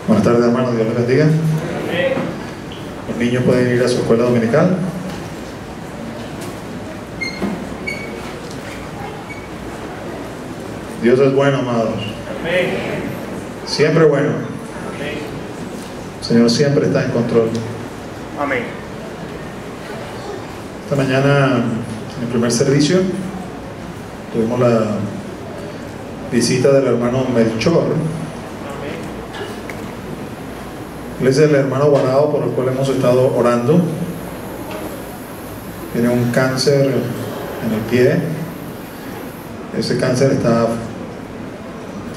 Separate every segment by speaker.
Speaker 1: Buenas tardes, hermanos, Dios les bendiga. Los niños pueden ir a su escuela dominical. Dios es bueno, amados. Siempre bueno. El Señor siempre está en control.
Speaker 2: Amén.
Speaker 1: Esta mañana, en el primer servicio, tuvimos la visita del hermano Melchor. Él es el hermano Guarado por el cual hemos estado orando. Tiene un cáncer en el pie. Ese cáncer está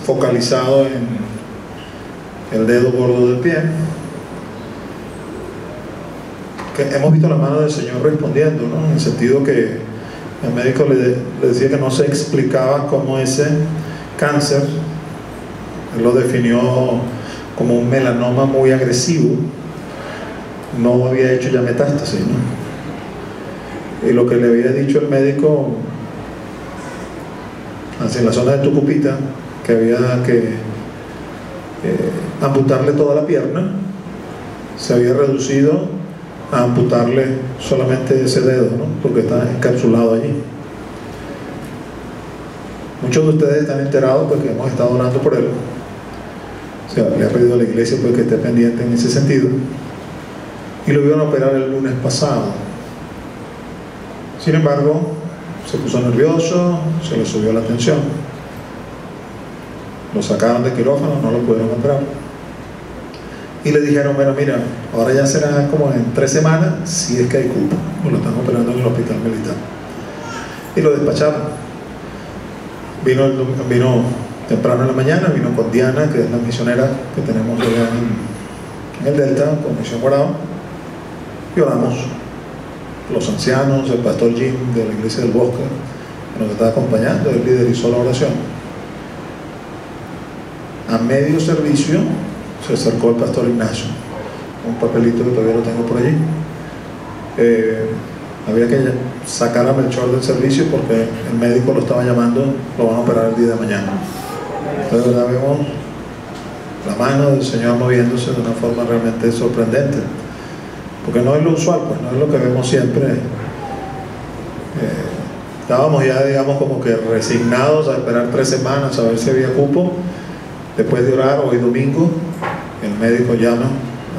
Speaker 1: focalizado en el dedo gordo del pie. Que hemos visto la mano del Señor respondiendo, ¿no? En el sentido que el médico le decía que no se explicaba cómo ese cáncer, él lo definió como un melanoma muy agresivo, no había hecho ya metástasis, ¿no? Y lo que le había dicho el médico, hacia la zona de Tucupita, que había que amputarle toda la pierna, se había reducido a amputarle solamente ese dedo, ¿no? Porque está encapsulado allí. Muchos de ustedes están enterados porque hemos estado orando por él. O sea, le ha pedido a la iglesia pues que esté pendiente en ese sentido, y lo iban a operar el lunes pasado. Sin embargo, se puso nervioso, se le subió la tensión, lo sacaron de quirófano, no lo pudieron operar, y le dijeron: bueno, mira, ahora ya será como en 3 semanas, si es que hay cupo, lo están operando en el hospital militar. Y lo despacharon. Vino temprano en la mañana, vino con Diana, que es la misionera que tenemos allá en el Delta, con Misión Guarado, y oramos. Los ancianos, el pastor Jim de la iglesia del Bosque, que nos está acompañando, él liderizó la oración. A medio servicio se acercó el pastor Ignacio, un papelito que todavía lo tengo por allí. Había que sacar a Melchor del servicio porque el médico lo estaba llamando, lo van a operar el día de mañana. Entonces, ¿verdad? Vemos la mano del Señor moviéndose de una forma realmente sorprendente, porque no es lo usual, pues no es lo que vemos siempre. Estábamos ya, digamos, como que resignados a esperar 3 semanas a ver si había cupo. Después de orar, hoy domingo, el médico llama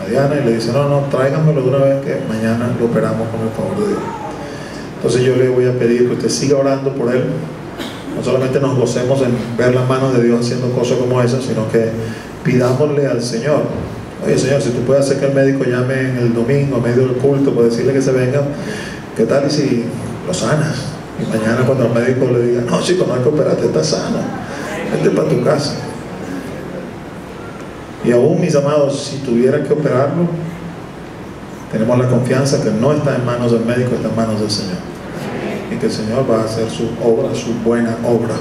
Speaker 1: a Diana y le dice: no, tráiganmelo de una vez, que mañana lo operamos con el favor de Dios. Entonces yo le voy a pedir que usted siga orando por él. No solamente nos gocemos en ver las manos de Dios haciendo cosas como esas, sino que pidámosle al Señor: oye, Señor, si tú puedes hacer que el médico llame en el domingo a medio del culto, puedes decirle que se venga, ¿qué tal y si lo sanas? Y mañana cuando el médico le diga: no, chico, no hay que operarte, estás sano, vete para tu casa. Y aún, mis amados, si tuviera que operarlo, tenemos la confianza que no está en manos del médico, está en manos del Señor, y que el Señor va a hacer su obra, su buena obra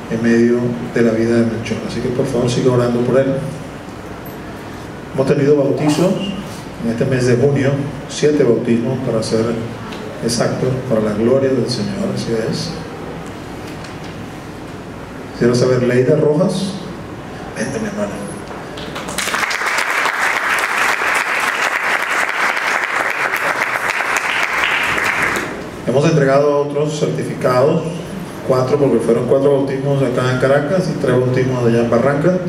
Speaker 1: en medio de la vida de Melchor. Así que por favor siga orando por él. Hemos tenido bautizos en este mes de junio, 7 bautismos para ser exacto, para la gloria del Señor, así es. Quiero saber, Leida Rojas, vente, mi hermano. Hemos entregado otros certificados, 4, porque fueron 4 bautismos acá en Caracas y 3 bautismos allá en Barranca.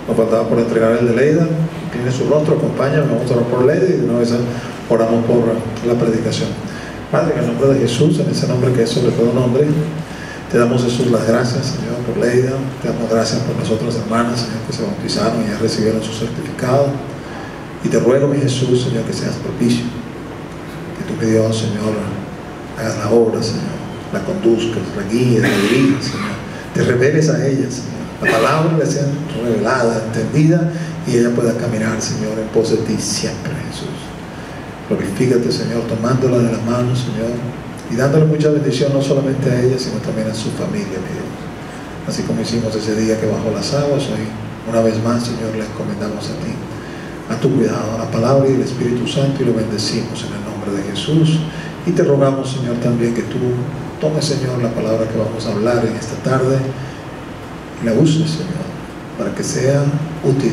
Speaker 1: Nos faltaba por entregar el de Leida. Tiene su rostro, acompaña, vamos a orar por Leida y de una vez oramos por la predicación. Padre, en el nombre de Jesús, en ese nombre que es sobre todo nombre, te damos, Jesús, las gracias, Señor, por Leida. Te damos gracias por las otras hermanas, Señor, que se bautizaron y ya recibieron su certificado. Y te ruego, mi Jesús, Señor, que seas propicio, que tú, mi Dios, Señor, hagas la obra, Señor, la conduzcas, la guíes, la dirijas, Señor, te reveles a ella, Señor, la palabra le sea revelada, entendida, y ella pueda caminar, Señor, en pos de ti siempre, Jesús. Glorifícate, Señor, tomándola de las manos, Señor, y dándole mucha bendición no solamente a ella, sino también a su familia, mi Dios. Así como hicimos ese día que bajó las aguas, hoy una vez más, Señor, le encomendamos a ti, a tu cuidado, a la palabra y el Espíritu Santo, y lo bendecimos en el nombre de Jesús. Y te rogamos, Señor, también que tú tomes, Señor, la palabra que vamos a hablar en esta tarde y la uses, Señor, para que sea útil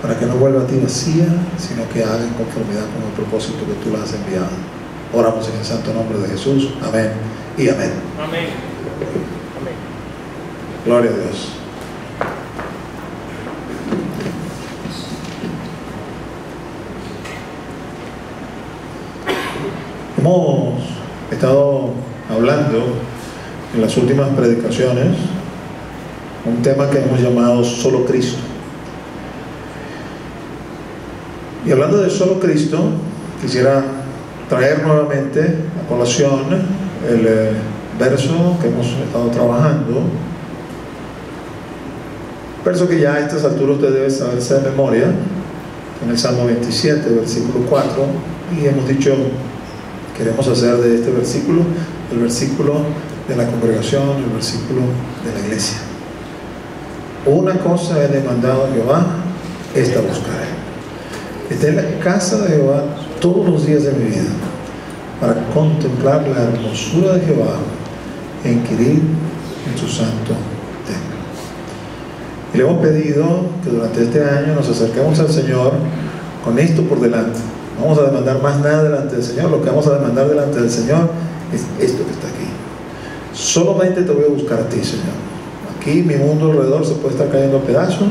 Speaker 1: para que no vuelva a ti vacía, sino que haga en conformidad con el propósito que tú la has enviado. Oramos en el santo nombre de Jesús. Amén y amén.
Speaker 2: Amén. Amén.
Speaker 1: Gloria a Dios. Hemos estado hablando en las últimas predicaciones un tema que hemos llamado Solo Cristo. Y hablando de solo Cristo, quisiera traer nuevamente a colación el verso que hemos estado trabajando, verso que ya a estas alturas usted debe saberse de memoria, en el Salmo 27, versículo 4, y hemos dicho, queremos hacer de este versículo el versículo de la congregación, el versículo de la iglesia. Una cosa he demandado a Jehová, esta buscaré: esté en la casa de Jehová todos los días de mi vida, para contemplar la hermosura de Jehová e inquirir en su santo templo. Y le hemos pedido que durante este año nos acerquemos al Señor con esto por delante. No vamos a demandar más nada delante del Señor. Lo que vamos a demandar delante del Señor es esto que está aquí. Solamente te voy a buscar a ti, Señor. Aquí mi mundo alrededor se puede estar cayendo a pedazos,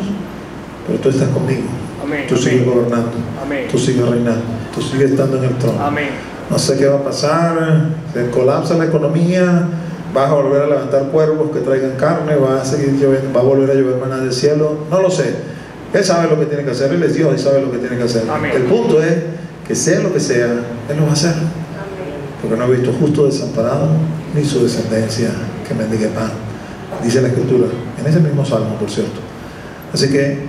Speaker 1: pero tú estás conmigo.
Speaker 2: Amén.
Speaker 1: Tú sigues gobernando.
Speaker 2: Amén.
Speaker 1: Tú sigues reinando. Tú sigues estando en el trono.
Speaker 2: Amén.
Speaker 1: No sé qué va a pasar. Se colapsa la economía. Vas a volver a levantar cuervos que traigan carne. Va a seguir lloviendo. Va a volver a llover maná del cielo. No lo sé. Él sabe lo que tiene que hacer. Él es Dios y sabe lo que tiene que hacer.
Speaker 2: Amén.
Speaker 1: El punto es que sea lo que sea, Él lo va a hacer. Porque no he visto justo desamparado ni su descendencia que mendigue pan, dice la Escritura, en ese mismo salmo, por cierto. Así que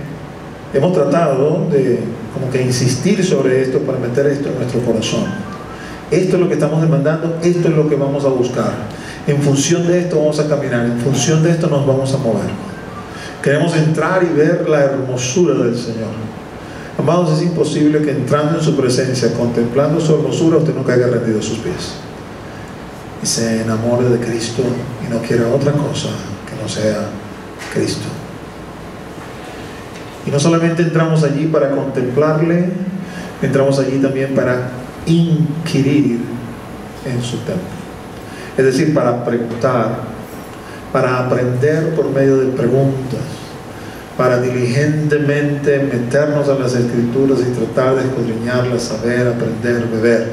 Speaker 1: hemos tratado de como que insistir sobre esto para meter esto en nuestro corazón. Esto es lo que estamos demandando, esto es lo que vamos a buscar. En función de esto vamos a caminar, en función de esto nos vamos a mover. Queremos entrar y ver la hermosura del Señor. Amados, es imposible que entrando en su presencia, contemplando su hermosura, usted no caiga rendido a sus pies y se enamore de Cristo y no quiera otra cosa que no sea Cristo. Y no solamente entramos allí para contemplarle, entramos allí también para inquirir en su templo. Es decir, para preguntar, para aprender por medio de preguntas, para diligentemente meternos a las Escrituras y tratar de escudriñarlas, saber, aprender, beber.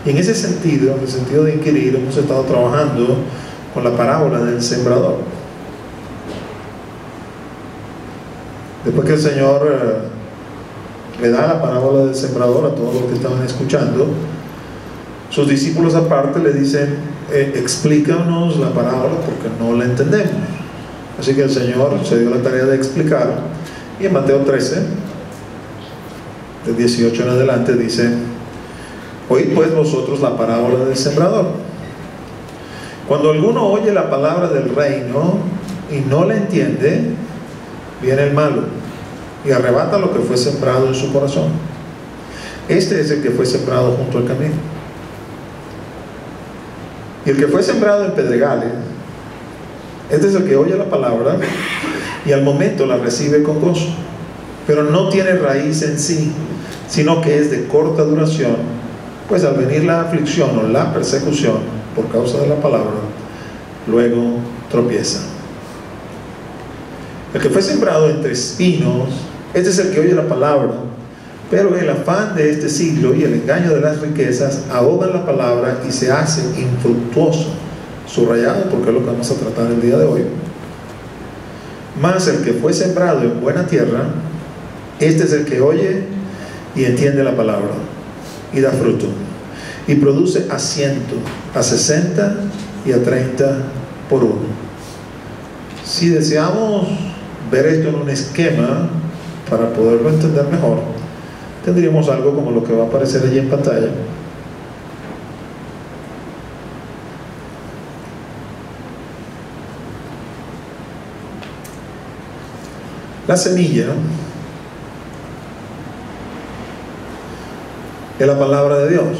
Speaker 1: Y en ese sentido, en el sentido de inquirir, hemos estado trabajando con la parábola del sembrador. Después que el Señor le da la parábola del sembrador a todos los que estaban escuchando, sus discípulos aparte le dicen, explícanos la parábola porque no la entendemos. Así que el Señor se dio la tarea de explicar, y en Mateo 13, del 18 en adelante, dice: oíd pues vosotros la parábola del sembrador. Cuando alguno oye la palabra del reino y no la entiende, viene el malo y arrebata lo que fue sembrado en su corazón. Este es el que fue sembrado junto al camino. Y el que fue sembrado en pedregales, este es el que oye la palabra y al momento la recibe con gozo, pero no tiene raíz en sí, sino que es de corta duración, pues al venir la aflicción o la persecución por causa de la palabra, luego tropieza. El que fue sembrado entre espinos, este es el que oye la palabra, pero el afán de este siglo y el engaño de las riquezas ahogan la palabra y se hace infructuoso. Subrayado porque es lo que vamos a tratar el día de hoy. Mas el que fue sembrado en buena tierra, este es el que oye y entiende la palabra y da fruto y produce a 100, a 60 y a 30 por uno. Si deseamos ver esto en un esquema para poderlo entender mejor, tendríamos algo como lo que va a aparecer allí en pantalla. La semilla es la palabra de Dios.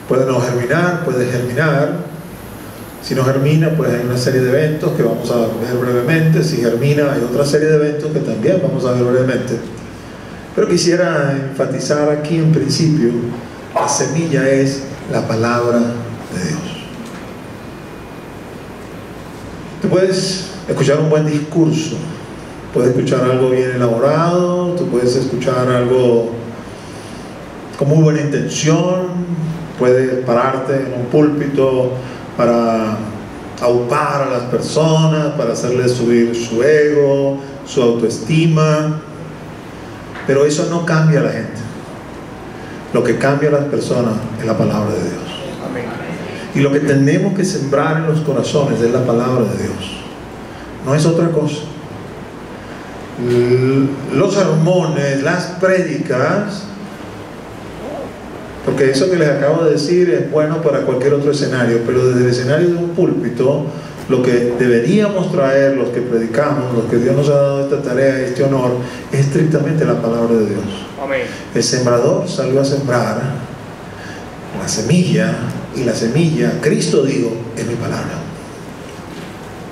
Speaker 1: Puede no germinar, puede germinar. Si no germina, pues hay una serie de eventos que vamos a ver brevemente. Si germina, hay otra serie de eventos que también vamos a ver brevemente. Pero quisiera enfatizar aquí en principio, la semilla es la palabra de Dios. Tú puedes escuchar un buen discurso, puedes escuchar algo bien elaborado, tú puedes escuchar algo con muy buena intención, puedes pararte en un púlpito para aupar a las personas, para hacerles subir su ego, su autoestima, pero eso no cambia a la gente. Lo que cambia a las personas es la palabra de Dios. Y lo que tenemos que sembrar en los corazones es la palabra de Dios, no es otra cosa. Los sermones, las prédicas, porque eso que les acabo de decir es bueno para cualquier otro escenario, pero desde el escenario de un púlpito, lo que deberíamos traer, los que predicamos, los que Dios nos ha dado esta tarea, este honor, es estrictamente la palabra de Dios.
Speaker 2: Amén.
Speaker 1: El sembrador salió a sembrar la semilla, y la semilla, Cristo dijo, es mi palabra.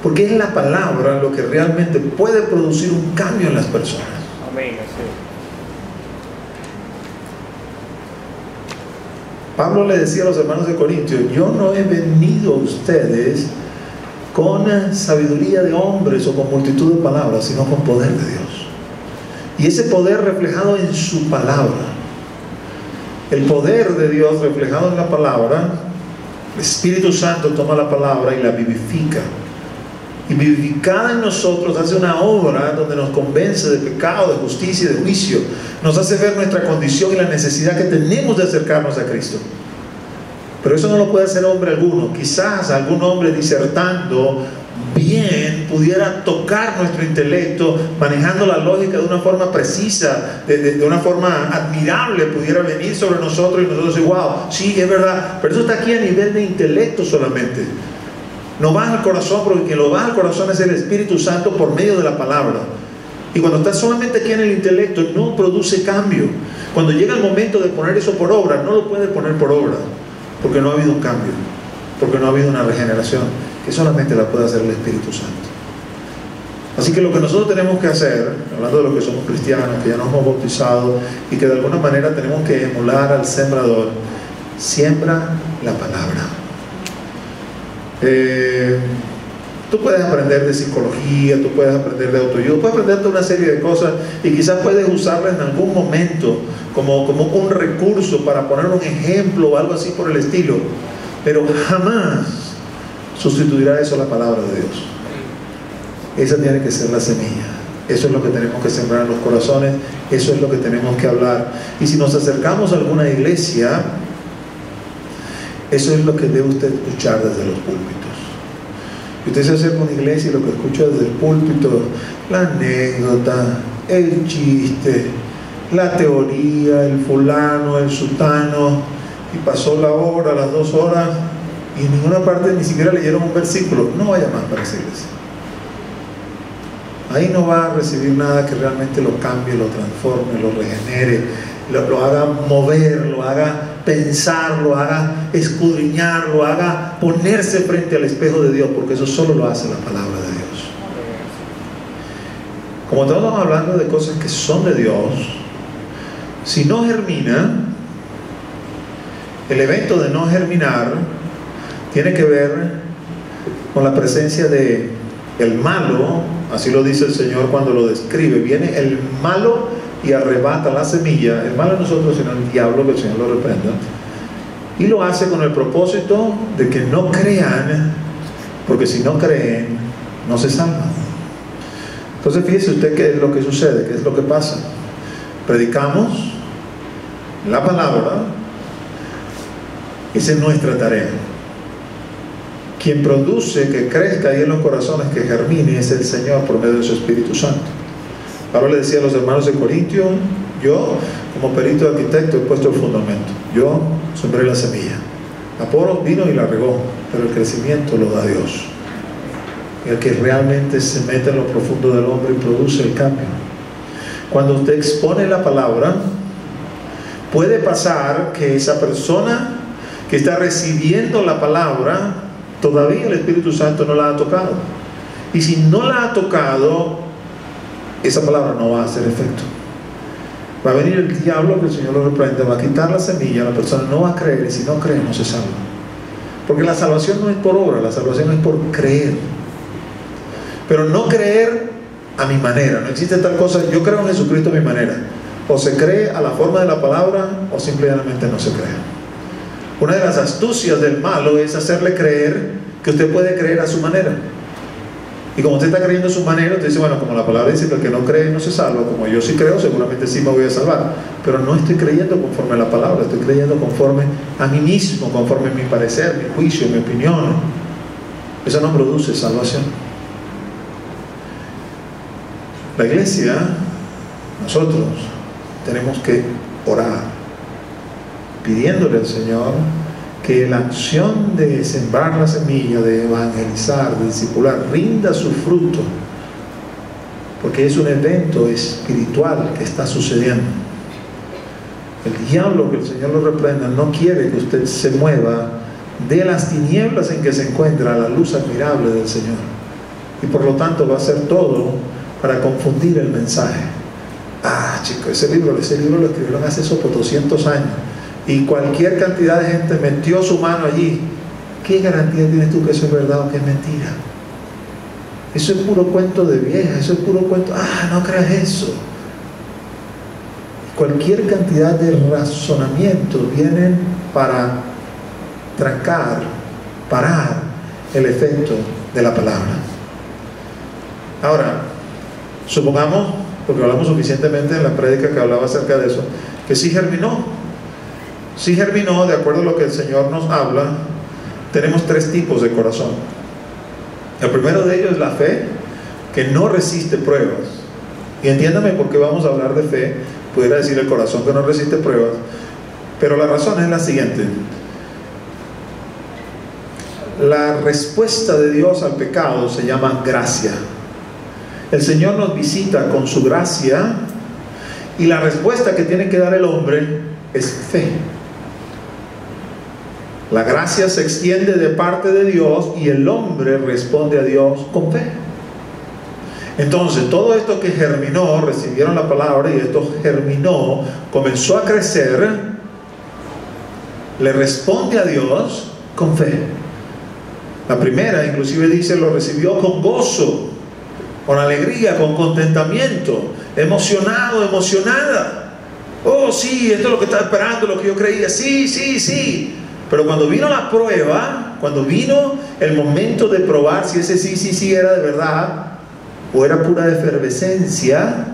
Speaker 1: Porque es la palabra lo que realmente puede producir un cambio en las personas.
Speaker 2: Amén. Así.
Speaker 1: Pablo le decía a los hermanos de Corintios, yo no he venido a ustedes con sabiduría de hombres o con multitud de palabras, sino con poder de Dios. Y ese poder reflejado en su palabra. El poder de Dios reflejado en la palabra, el Espíritu Santo toma la palabra y la vivifica. Y vivificada en nosotros hace una obra donde nos convence de pecado, de justicia y de juicio. Nos hace ver nuestra condición y la necesidad que tenemos de acercarnos a Cristo. Pero eso no lo puede hacer hombre alguno. Quizás algún hombre disertando bien pudiera tocar nuestro intelecto, manejando la lógica de una forma precisa, de una forma admirable, pudiera venir sobre nosotros y nosotros decir, wow, sí, es verdad. Pero eso está aquí a nivel de intelecto solamente. No va al corazón, porque quien lo va al corazón es el Espíritu Santo por medio de la palabra. Y cuando está solamente aquí en el intelecto, no produce cambio. Cuando llega el momento de poner eso por obra, no lo puede poner por obra, porque no ha habido un cambio, porque no ha habido una regeneración, que solamente la puede hacer el Espíritu Santo. Así que lo que nosotros tenemos que hacer, hablando de los que somos cristianos, que ya nos hemos bautizado y que de alguna manera tenemos que emular al sembrador, siembra la palabra. Tú puedes aprender de psicología, tú puedes aprender de autoayuda, puedes aprender de una serie de cosas y quizás puedes usarla en algún momento como un recurso para poner un ejemplo o algo así por el estilo, pero jamás sustituirá eso la palabra de Dios. Esa tiene que ser la semilla. Eso es lo que tenemos que sembrar en los corazones, eso es lo que tenemos que hablar. Y si nos acercamos a alguna iglesia, eso es lo que debe usted escuchar desde los púlpitos. Y usted se acerca a una iglesia y lo que escucha desde el púlpito, la anécdota, el chiste, la teoría, el fulano, el sutano, y pasó la hora, las 2 horas, y en ninguna parte ni siquiera leyeron un versículo. No vaya más para esa iglesia. Ahí no va a recibir nada que realmente lo cambie, lo transforme, lo regenere, lo haga mover, lo haga pensar, lo haga escudriñar, lo haga ponerse frente al espejo de Dios, porque eso solo lo hace la palabra de Dios. Como estamos hablando de cosas que son de Dios, si no germina, el evento de no germinar tiene que ver con la presencia de el malo. Así lo dice el Señor cuando lo describe. Viene el malo y arrebata la semilla. El malo de nosotros, sino el diablo, que el Señor lo reprenda. Y lo hace con el propósito de que no crean, porque si no creen, no se salvan. Entonces fíjese usted qué es lo que sucede, qué es lo que pasa. Predicamos la palabra. Esa es nuestra tarea. Quien produce que crezca ahí en los corazones, que germine, es el Señor por medio de su Espíritu Santo. Pablo le decía a los hermanos de Corintio, yo como perito arquitecto he puesto el fundamento, yo sembré la semilla, Apolos vino y la regó, pero el crecimiento lo da Dios. El que realmente se mete en lo profundo del hombre y produce el cambio. Cuando usted expone la palabra, puede pasar que esa persona que está recibiendo la palabra todavía el Espíritu Santo no la ha tocado. Y si no la ha tocado, esa palabra no va a hacer efecto. Va a venir el diablo, que el Señor lo reprenda, va a quitar la semilla, la persona no va a creer, y si no cree no se salva. Porque la salvación no es por obra, la salvación es por creer. Pero no creer a mi manera. No existe tal cosa, yo creo en Jesucristo a mi manera. O se cree a la forma de la palabra, o simplemente no se cree. Una de las astucias del malo es hacerle creer que usted puede creer a su manera. Y como usted está creyendo a su manera, usted dice, bueno, como la palabra dice que el que no cree no se salva, como yo sí creo, seguramente sí me voy a salvar. Pero no estoy creyendo conforme a la palabra, estoy creyendo conforme a mí mismo, conforme a mi parecer, mi juicio, mi opinión. Eso no produce salvación. La iglesia, nosotros, tenemos que orar, pidiéndole al Señor que la acción de sembrar la semilla, de evangelizar, de discipular, rinda su fruto, porque es un evento espiritual que está sucediendo. El diablo, que el Señor lo reprenda, no quiere que usted se mueva de las tinieblas en que se encuentra a la luz admirable del Señor, y por lo tanto va a hacer todo para confundir el mensaje. Chicos, ese libro lo escribieron hace eso por 200 años. Y cualquier cantidad de gente metió su mano allí. ¿Qué garantía tienes tú que eso es verdad o que es mentira? Eso es puro cuento de vieja, eso es puro cuento. No creas eso. Cualquier cantidad de razonamientos vienen para trancar, parar el efecto de la palabra. Ahora, supongamos, porque hablamos suficientemente en la prédica que hablaba acerca de eso, que sí germinó. Si germinó, de acuerdo a lo que el Señor nos habla. Tenemos tres tipos de corazón. El primero de ellos es la fe, que no resiste pruebas. Y entiéndame por qué vamos a hablar de fe. Pudiera decir el corazón que no resiste pruebas, pero la razón es la siguiente: la respuesta de Dios al pecado se llama gracia. El Señor nos visita con su gracia, y la respuesta que tiene que dar el hombre es fe. La gracia se extiende de parte de Dios y el hombre responde a Dios con fe. Entonces, todo esto que germinó, recibieron la palabra y esto germinó, comenzó a crecer, le responde a Dios con fe. La primera, inclusive dice, lo recibió con gozo, con alegría, con contentamiento, emocionado, emocionada. Oh, sí, esto es lo que estaba esperando, lo que yo creía. Sí, sí, sí. Pero cuando vino la prueba, cuando vino el momento de probar si ese sí, sí, sí era de verdad o era pura efervescencia,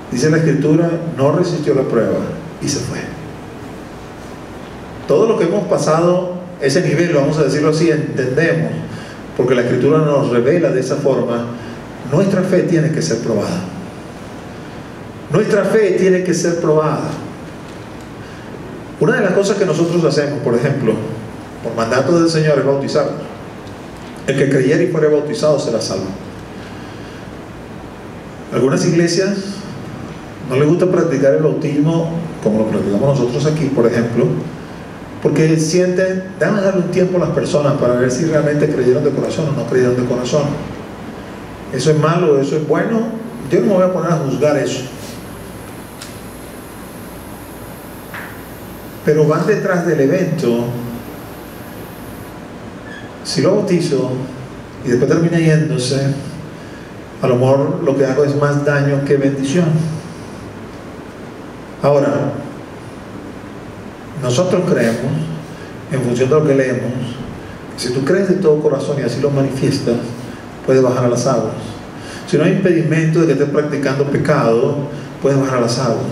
Speaker 1: dice la Escritura, no resistió la prueba y se fue. Todo lo que hemos pasado, ese nivel, vamos a decirlo así, entendemos, porque la Escritura nos revela de esa forma. Nuestra fe tiene que ser probada. Nuestra fe tiene que ser probada. Una de las cosas que nosotros hacemos, por ejemplo, por mandato del Señor, es bautizarnos. El que creyere y fuere bautizado será salvo. Algunas iglesias no les gusta practicar el bautismo como lo practicamos nosotros aquí, por ejemplo, porque sienten, déjame darle un tiempo a las personas para ver si realmente creyeron de corazón o no creyeron de corazón. Eso es malo, eso es bueno. Yo no me voy a poner a juzgar eso. Pero van detrás del evento. Si lo bautizo y después termina yéndose, a lo mejor lo que hago es más daño que bendición. Ahora, nosotros creemos, en función de lo que leemos, que si tú crees de todo corazón y así lo manifiestas, puedes bajar a las aguas. Si no hay impedimento de que estés practicando pecado, puedes bajar a las aguas.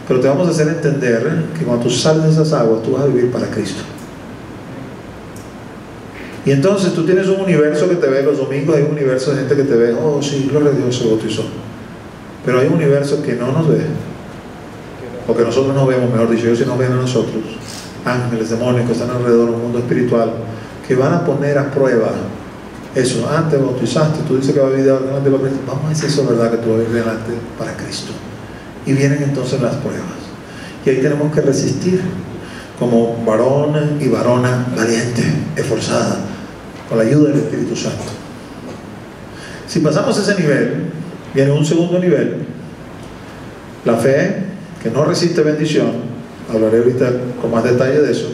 Speaker 1: Pero te vamos a hacer entender que cuando tú sales de esas aguas, tú vas a vivir para Cristo. Y entonces tú tienes un universo que te ve los domingos, hay un universo de gente que te ve, oh sí, gloria a Dios, se bautizó. Pero hay un universo que no nos ve, o que nosotros no vemos, mejor dicho, ellos sí nos ven a nosotros, ángeles, demonios que están alrededor del mundo espiritual, que van a poner a prueba eso. Te bautizaste, tú dices que va a vivir delante para Cristo. Vamos a decir eso, ¿verdad? Que tú vas a vivir delante para Cristo. Y vienen entonces las pruebas, y ahí tenemos que resistir. como varón y varona valiente, esforzada, con la ayuda del Espíritu Santo. Si pasamos ese nivel, viene un segundo nivel, la fe que no resiste bendición, hablaré ahorita con más detalle de eso,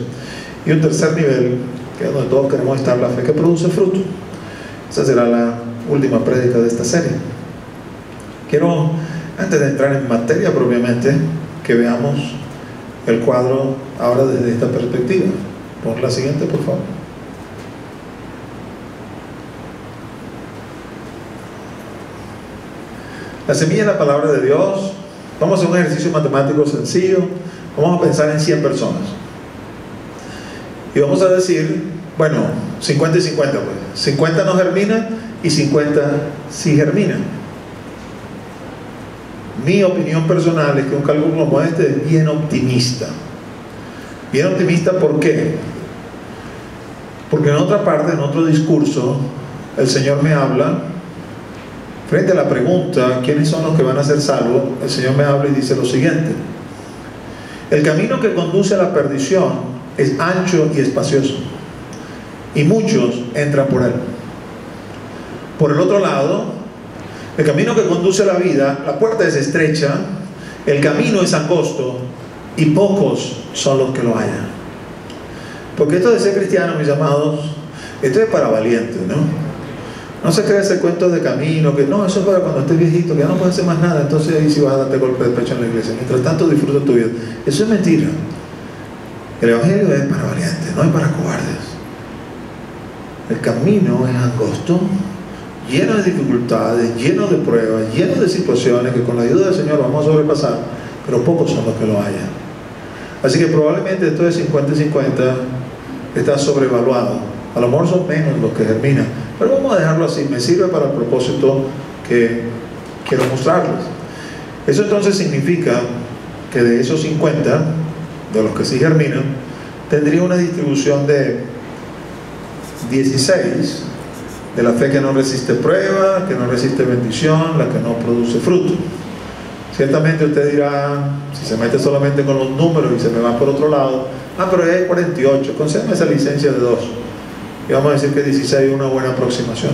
Speaker 1: y un tercer nivel, que es donde todos queremos estar, la fe que produce fruto. Esa será la última prédica de esta serie. Quiero, antes de entrar en materia propiamente, que veamos el cuadro ahora desde esta perspectiva. Pon la siguiente, por favor. La semilla es la palabra de Dios. Vamos a hacer un ejercicio matemático sencillo. Vamos a pensar en 100 personas. Y vamos a decir, bueno, 50 y 50, pues. 50 no germina y 50 sí germina. Mi opinión personal es que un cálculo como este es bien optimista. Bien optimista, ¿por qué? Porque en otra parte, en otro discurso, el Señor me habla, frente a la pregunta, ¿quiénes son los que van a ser salvos? El Señor me habla y dice lo siguiente: el camino que conduce a la perdición es ancho y espacioso, y muchos entran por él. Por el otro lado, el camino que conduce a la vida, la puerta es estrecha, el camino es angosto, y pocos son los que lo hallan. Porque esto de ser cristiano, mis amados, esto es para valientes, ¿no? No se cree ese cuento de camino, que no, eso es para cuando estés viejito, que ya no puedes hacer más nada, entonces ahí sí vas a darte golpe de pecho en la iglesia. Mientras tanto, disfruta tu vida. Eso es mentira. El Evangelio es para valientes, no es para cobardes. El camino es angosto, lleno de dificultades, lleno de pruebas, lleno de situaciones que con la ayuda del Señor vamos a sobrepasar, pero pocos son los que lo hallan. Así que probablemente esto de 50 y 50 está sobrevaluado. A lo mejor son menos los que germinan, pero vamos a dejarlo así. Me sirve para el propósito que quiero mostrarles. Eso entonces significa que de esos 50, de los que sí germinan, tendría una distribución de 16 de la fe que no resiste prueba, que no resiste bendición, la que no produce fruto. Ciertamente usted dirá, si se mete solamente con los números y se me va por otro lado, pero hay 48, concédeme esa licencia de 2 y vamos a decir que 16 es una buena aproximación.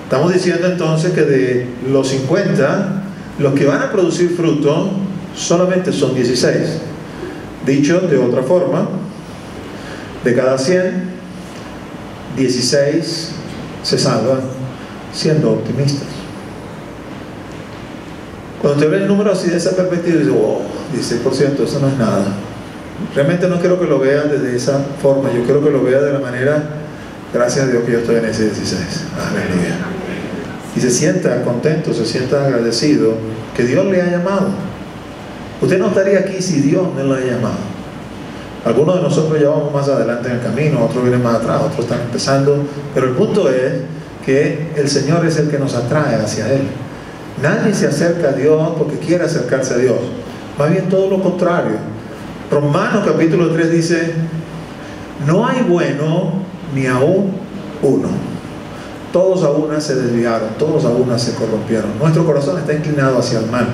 Speaker 1: Estamos diciendo entonces que de los 50, los que van a producir fruto solamente son 16. Dicho de otra forma, de cada 100, 16 se salvan, siendo optimistas. Cuando usted ve el número así de esa perspectiva, dice, oh, 16%, eso no es nada. Realmente no quiero que lo vea desde esa forma, yo quiero que lo vea de la manera, gracias a Dios que yo estoy en ese 16. Aleluya. Y se sienta contento, se sienta agradecido que Dios le ha llamado. Usted no estaría aquí si Dios no lo ha llamado. Algunos de nosotros ya vamos más adelante en el camino, otros vienen más atrás, otros están empezando, pero el punto es que el Señor es el que nos atrae hacia Él. Nadie se acerca a Dios porque quiere acercarse a Dios, más bien todo lo contrario. Romanos capítulo 3 dice, no hay bueno ni aún uno. Todos a una se desviaron, todos a una se corrompieron. Nuestro corazón está inclinado hacia el mal.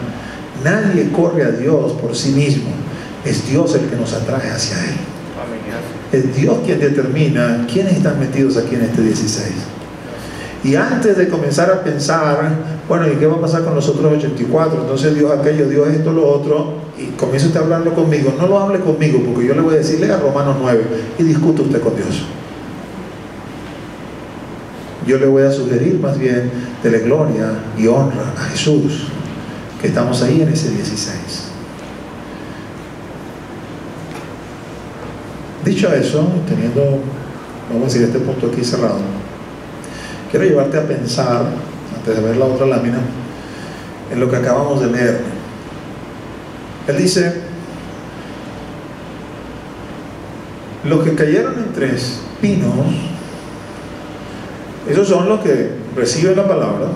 Speaker 1: Nadie corre a Dios por sí mismo. Es Dios el que nos atrae hacia Él. Es Dios quien determina quiénes están metidos aquí en este 16. Y antes de comenzar a pensar, bueno, ¿y qué va a pasar con los otros 84? Entonces Dios aquello, Dios esto, lo otro, y comienza usted a hablarlo conmigo. No lo hable conmigo, porque yo le voy a decirle a Romanos 9 y discute usted con Dios. Yo le voy a sugerir más bien de gloria y honra a Jesús, que estamos ahí en ese 16. Dicho eso, teniendo, vamos a decir, este punto aquí cerrado, quiero llevarte a pensar, antes de ver la otra lámina, en lo que acabamos de leer. Él dice, los que cayeron entre espinos, esos son los que reciben la palabra,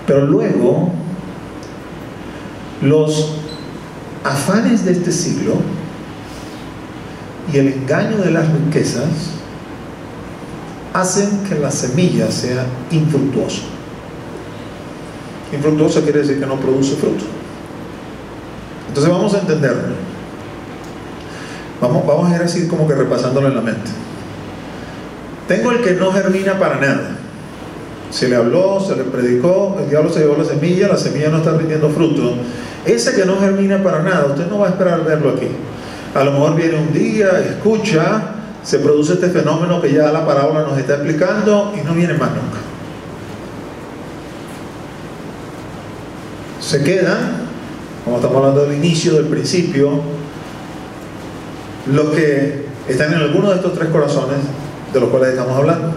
Speaker 1: pero luego los afanes de este siglo y el engaño de las riquezas hacen que la semilla sea infructuosa. Infructuosa quiere decir que no produce fruto. Entonces vamos a entenderlo. Vamos a ir así como que repasándolo en la mente. Tengo el que no germina para nada. Se le habló, se le predicó, el diablo se llevó la semilla no está rindiendo fruto. Ese que no germina para nada, usted no va a esperar verlo aquí. A lo mejor viene un día, escucha, se produce este fenómeno que ya la parábola nos está explicando y no viene más nunca. Se quedan, como estamos hablando del inicio, del principio, los que están en alguno de estos tres corazones de los cuales estamos hablando.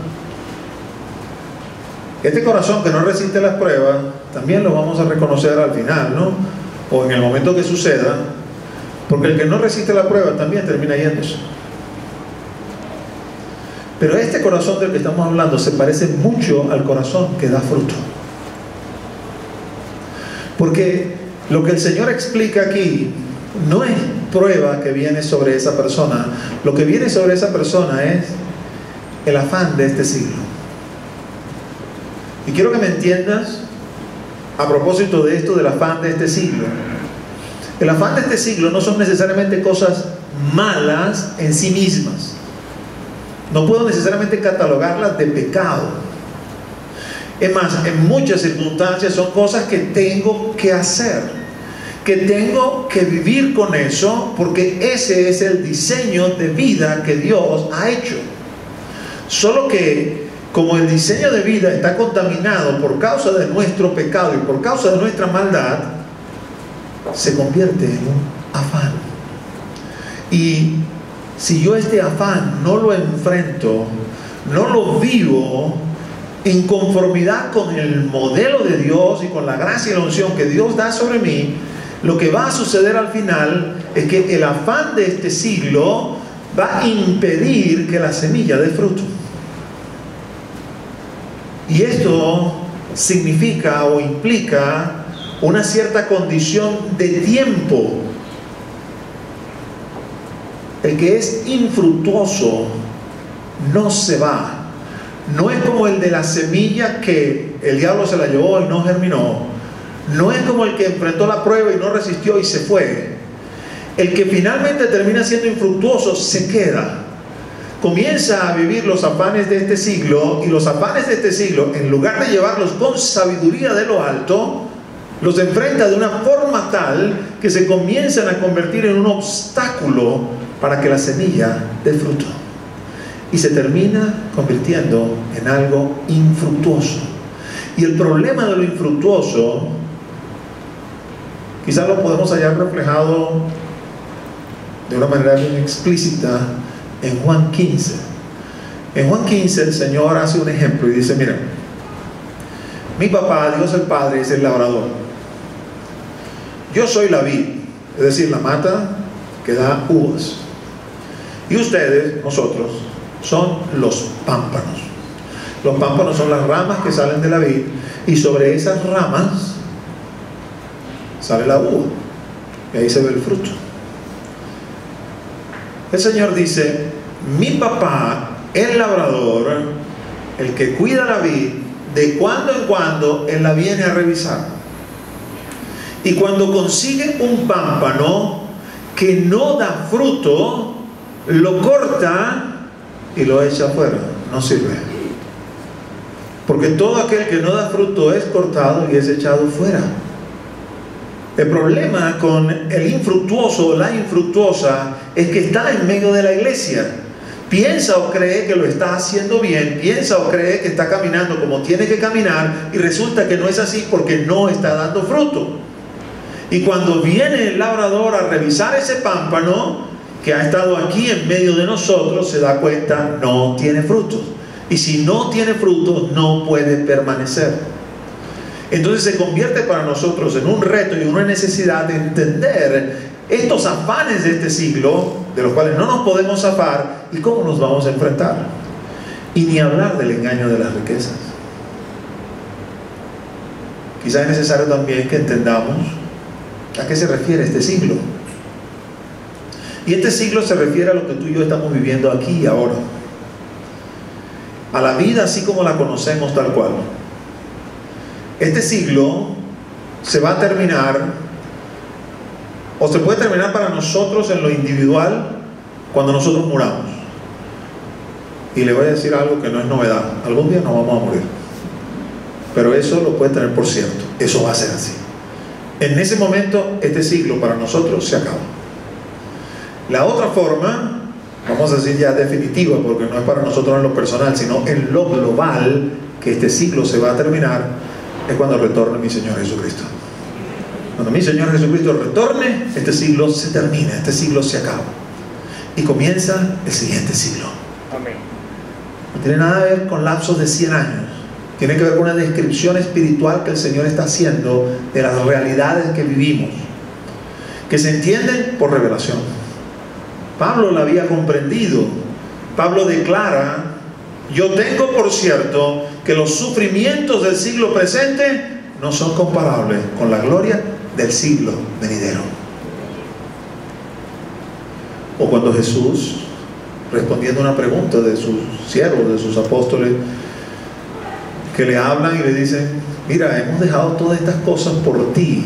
Speaker 1: Este corazón que no resiste las pruebas, también lo vamos a reconocer al final, ¿no? O en el momento que suceda, porque el que no resiste la prueba también termina yéndose. Pero este corazón del que estamos hablando se parece mucho al corazón que da fruto. Porque lo que el Señor explica aquí no es prueba que viene sobre esa persona. Lo que viene sobre esa persona es el afán de este siglo. Y quiero que me entiendas a propósito de esto del afán de este siglo. El afán de este siglo no son necesariamente cosas malas en sí mismas. No puedo necesariamente catalogarlas de pecado. Es más, en muchas circunstancias son cosas que tengo que hacer, que tengo que vivir con eso, porque ese es el diseño de vida que Dios ha hecho. Solo que como el diseño de vida está contaminado por causa de nuestro pecado y por causa de nuestra maldad, se convierte en un afán. Y si yo este afán no lo enfrento, no lo vivo en conformidad con el modelo de Dios y con la gracia y la unción que Dios da sobre mí, lo que va a suceder al final es que el afán de este siglo va a impedir que la semilla dé fruto. Y esto significa o implica una cierta condición de tiempo. El que es infructuoso no se va. No es como el de la semilla que el diablo se la llevó y no germinó. No es como el que enfrentó la prueba y no resistió y se fue. El que finalmente termina siendo infructuoso se queda. Comienza a vivir los afanes de este siglo, y los afanes de este siglo, en lugar de llevarlos con sabiduría de lo alto, los enfrenta de una forma tal que se comienzan a convertir en un obstáculo para que la semilla dé fruto. Y se termina convirtiendo en algo infructuoso. Y el problema de lo infructuoso, quizás lo podemos hallar reflejado de una manera bien explícita en Juan 15. En Juan 15 el Señor hace un ejemplo y dice: mira, mi papá, Dios el Padre, es el labrador. Yo soy la vid, es decir, la mata que da uvas. Y ustedes, nosotros, son los pámpanos. Los pámpanos son las ramas que salen de la vid, y sobre esas ramas sale la uva, y ahí se ve el fruto. El Señor dice: mi papá, el labrador, el que cuida la vid, de cuando en cuando Él la viene a revisar. Y cuando consigue un pámpano que no da fruto, lo corta y lo echa afuera. No sirve. Porque todo aquel que no da fruto es cortado y es echado fuera. El problema con el infructuoso o la infructuosa es que está en medio de la iglesia. Piensa o cree que lo está haciendo bien, piensa o cree que está caminando como tiene que caminar, y resulta que no es así porque no está dando fruto. Y cuando viene el labrador a revisar ese pámpano que ha estado aquí en medio de nosotros, se da cuenta: no tiene frutos. Y si no tiene frutos, no puede permanecer. Entonces se convierte para nosotros en un reto y una necesidad de entender estos afanes de este siglo, de los cuales no nos podemos zafar, y cómo nos vamos a enfrentar. Y ni hablar del engaño de las riquezas. Quizá es necesario también que entendamos a qué se refiere este siglo. Y este siglo se refiere a lo que tú y yo estamos viviendo aquí y ahora, a la vida así como la conocemos tal cual. Este siglo se va a terminar, o se puede terminar para nosotros en lo individual, cuando nosotros muramos. Y le voy a decir algo que no es novedad: algún día nos vamos a morir, pero eso lo puede tener por cierto, eso va a ser así. En ese momento este siglo para nosotros se acaba. La otra forma, vamos a decir ya definitiva, porque no es para nosotros en lo personal, sino en lo global, que este siglo se va a terminar, es cuando retorne mi Señor Jesucristo. Cuando mi Señor Jesucristo retorne, este siglo se termina, este siglo se acaba y comienza el siguiente siglo.
Speaker 2: Amén.
Speaker 1: No tiene nada que ver con lapsos de 100 años, tiene que ver con una descripción espiritual que el Señor está haciendo de las realidades que vivimos, que se entienden por revelación. Pablo la había comprendido. Pablo declara: yo tengo por cierto que los sufrimientos del siglo presente no son comparables con la gloria del siglo venidero. O cuando Jesús, respondiendo a una pregunta de sus siervos, de sus apóstoles, que le hablan y le dicen: mira, hemos dejado todas estas cosas por ti,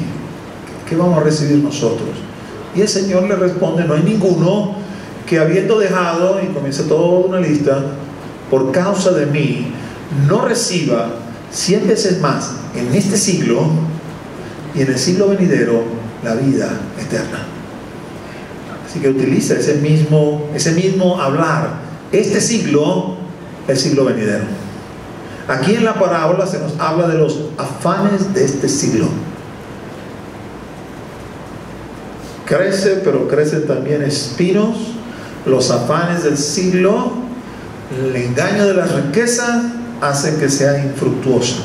Speaker 1: ¿qué vamos a recibir nosotros? Y el Señor le responde: no hay ninguno que habiendo dejado, y comienza toda una lista, por causa de mí, no reciba 100 veces más en este siglo y en el siglo venidero la vida eterna. Así que utiliza ese mismo hablar, este siglo, el siglo venidero. Aquí en la parábola se nos habla de los afanes de este siglo. Crece, pero crecen también espinos, los afanes del siglo, el engaño de las riquezas hacen que sea infructuoso.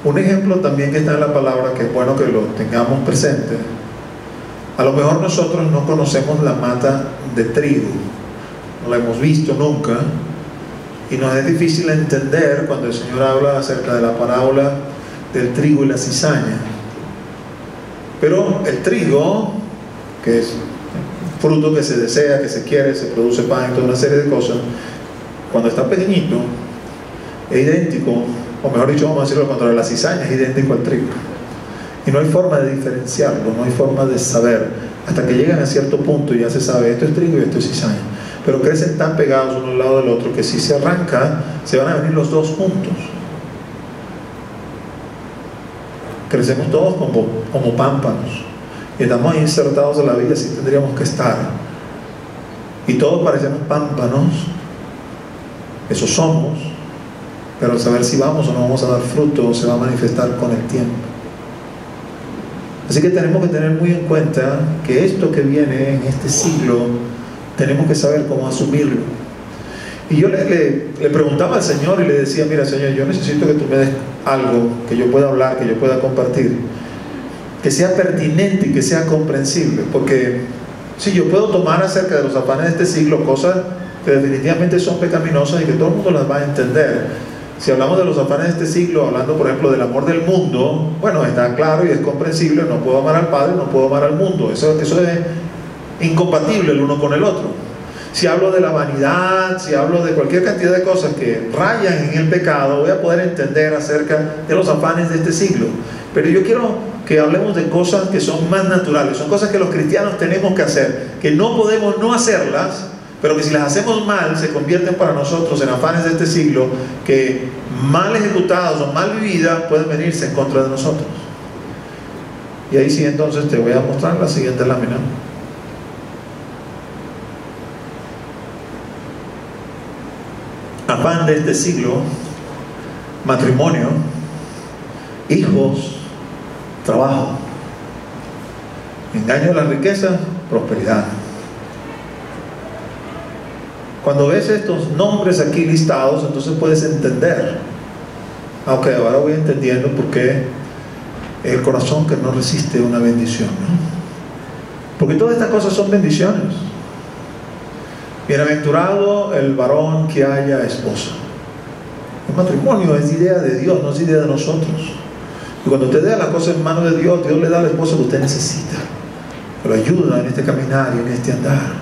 Speaker 1: Un ejemplo también que está en la palabra, que es bueno que lo tengamos presente. A lo mejor nosotros no conocemos la mata de trigo, no la hemos visto nunca, y nos es difícil entender cuando el Señor habla acerca de la parábola del trigo y la cizaña. Pero el trigo, que es fruto que se desea, que se quiere, se produce pan y toda una serie de cosas, cuando está pequeñito es idéntico, o mejor dicho, vamos a decirlo contra la cizaña, es idéntico al trigo. Y no hay forma de diferenciarlo, no hay forma de saber, hasta que llegan a cierto punto y ya se sabe, esto es trigo y esto es cizaña. Pero crecen tan pegados uno al lado del otro que si se arranca, se van a venir los dos juntos. Crecemos todos como pámpanos y estamos insertados en la vida, así tendríamos que estar, y todos parecemos pámpanos, eso somos, pero al saber si vamos o no vamos a dar fruto se va a manifestar con el tiempo. Así que tenemos que tener muy en cuenta que esto que viene en este siglo tenemos que saber cómo asumirlo. Y yo le preguntaba al Señor y le decía: mira, Señor, yo necesito que tú me des algo que yo pueda hablar, que yo pueda compartir, que sea pertinente y que sea comprensible, porque si yo puedo tomar acerca de los afanes de este siglo cosas que definitivamente son pecaminosas y que todo el mundo las va a entender. Si hablamos de los afanes de este siglo, hablando por ejemplo del amor del mundo, bueno, está claro y es comprensible, no puedo amar al Padre, no puedo amar al mundo, eso es incompatible el uno con el otro. Si hablo de la vanidad, si hablo de cualquier cantidad de cosas que rayan en el pecado, voy a poder entender acerca de los afanes de este siglo. Pero yo quiero que hablemos de cosas que son más naturales, son cosas que los cristianos tenemos que hacer, que no podemos no hacerlas, pero que si las hacemos mal se convierten para nosotros en afanes de este siglo que mal ejecutados o mal vividas pueden venirse en contra de nosotros. Y ahí sí, entonces te voy a mostrar la siguiente lámina. Afán de este siglo: matrimonio, hijos, trabajo. Engaño de la riqueza, prosperidad. Cuando ves estos nombres aquí listados, entonces puedes entender. Ok, ahora voy entendiendo por qué el corazón que no resiste una bendición, ¿no? Porque todas estas cosas son bendiciones. Bienaventurado el varón que haya esposa. El matrimonio es idea de Dios, no es idea de nosotros. Y cuando usted da las cosas en manos de Dios, Dios le da a la esposa que usted necesita, que lo ayuda en este caminar y en este andar.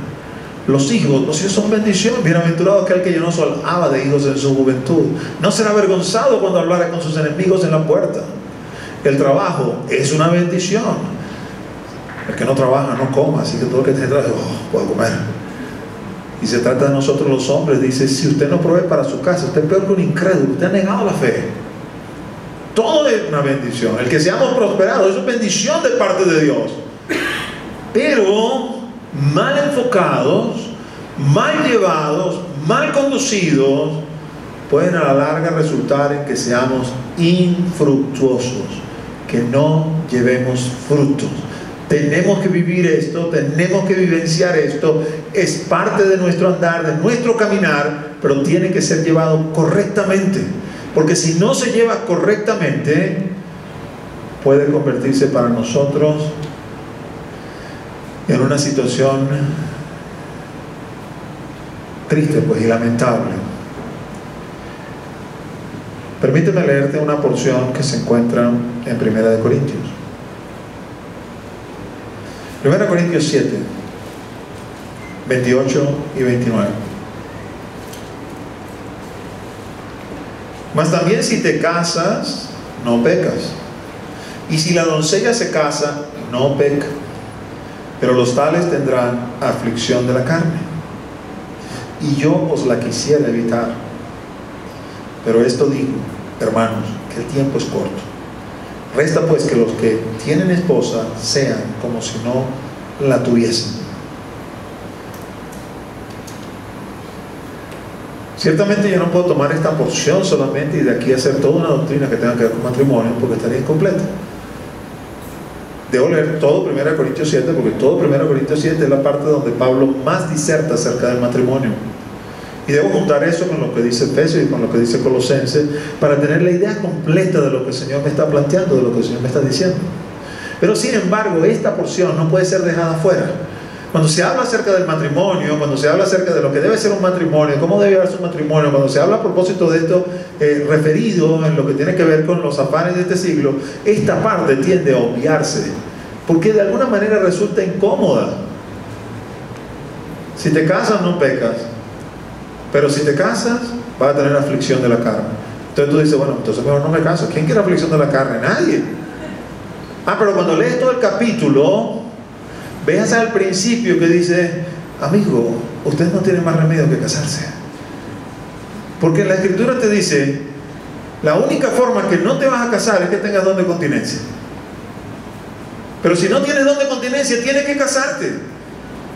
Speaker 1: Los hijos son bendición. Bienaventurado aquel que llenó su alma de hijos en su juventud. No será avergonzado cuando hablare con sus enemigos en la puerta. El trabajo es una bendición. El que no trabaja no coma, así que todo el que tiene trabajo, puede comer. Y se trata de nosotros los hombres. Dice, si usted no provee para su casa, usted es peor que un incrédulo, usted ha negado la fe. Todo es una bendición. El que seamos prosperados es una bendición de parte de Dios. Pero mal enfocados, mal llevados, mal conducidos, pueden a la larga resultar en que seamos infructuosos, que no llevemos frutos. Tenemos que vivir esto, tenemos que vivenciar esto, es parte de nuestro andar, de nuestro caminar, pero tiene que ser llevado correctamente, porque si no se lleva correctamente, puede convertirse para nosotros en una situación triste, pues, y lamentable. Permíteme leerte una porción que se encuentra en 1 Corintios. 1 Corintios 7, 28 y 29. Mas también si te casas, no pecas. Y si la doncella se casa, no peca. Pero los tales tendrán aflicción de la carne. Y yo os la quisiera evitar. Pero esto digo, hermanos, que el tiempo es corto. Resta pues que los que tienen esposa sean como si no la tuviesen. Ciertamente yo no puedo tomar esta porción solamente y de aquí hacer toda una doctrina que tenga que ver con matrimonio, porque estaría incompleta. Debo leer todo 1 Corintios 7, porque todo 1 Corintios 7 es la parte donde Pablo más diserta acerca del matrimonio. Y debo juntar eso con lo que dice Efesios y con lo que dice Colosenses para tener la idea completa de lo que el Señor me está planteando, de lo que el Señor me está diciendo. Pero sin embargo, esta porción no puede ser dejada fuera. Cuando se habla acerca del matrimonio, cuando se habla acerca de lo que debe ser un matrimonio, cómo debe ser un matrimonio, cuando se habla a propósito de esto referido en lo que tiene que ver con los afanes de este siglo, esta parte tiende a obviarse, porque de alguna manera resulta incómoda. Si te casas no pecas, pero si te casas vas a tener aflicción de la carne. Entonces tú dices, bueno, entonces mejor no me caso. ¿Quién quiere aflicción de la carne? Nadie. Pero cuando lees todo el capítulo, veas al principio que dice, amigo, usted no tiene más remedio que casarse. Porque la Escritura te dice, la única forma que no te vas a casar es que tengas don de continencia. Pero si no tienes don de continencia, tienes que casarte.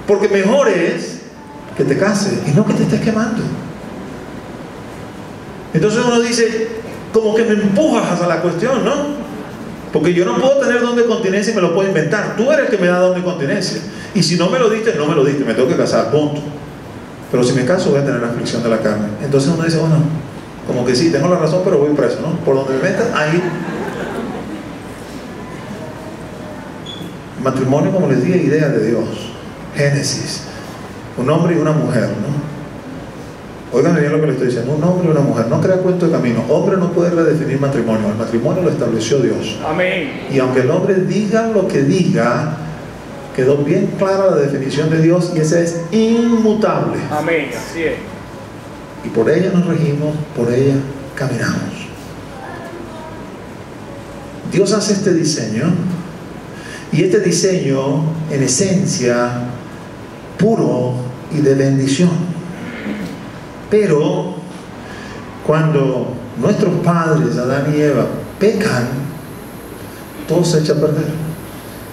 Speaker 1: Porque mejor es que te cases y no que te estés quemando. Entonces uno dice, como que me empujas hacia la cuestión, ¿no? Porque yo no puedo tener don de continencia y me lo puedo inventar. Tú eres el que me da don de continencia. Y si no me lo diste, no me lo diste, me tengo que casar, punto. Pero si me caso voy a tener la aflicción de la carne. Entonces uno dice, bueno, como que sí, tengo la razón, pero voy preso, ¿no? Por donde me metas, ahí. Matrimonio, como les dije, idea de Dios. Génesis. Un hombre y una mujer, ¿no? Oigan bien lo que le estoy diciendo. Un hombre y una mujer. No crea cuento de camino. Hombre no puede redefinir matrimonio. El matrimonio lo estableció Dios.
Speaker 2: Amén.
Speaker 1: Y aunque el hombre diga lo que diga, quedó bien clara la definición de Dios y esa es inmutable.
Speaker 2: Amén. Así es.
Speaker 1: Y por ella nos regimos, por ella caminamos. Dios hace este diseño y este diseño en esencia puro y de bendición. Pero cuando nuestros padres, Adán y Eva, pecan, todo se echa a perder,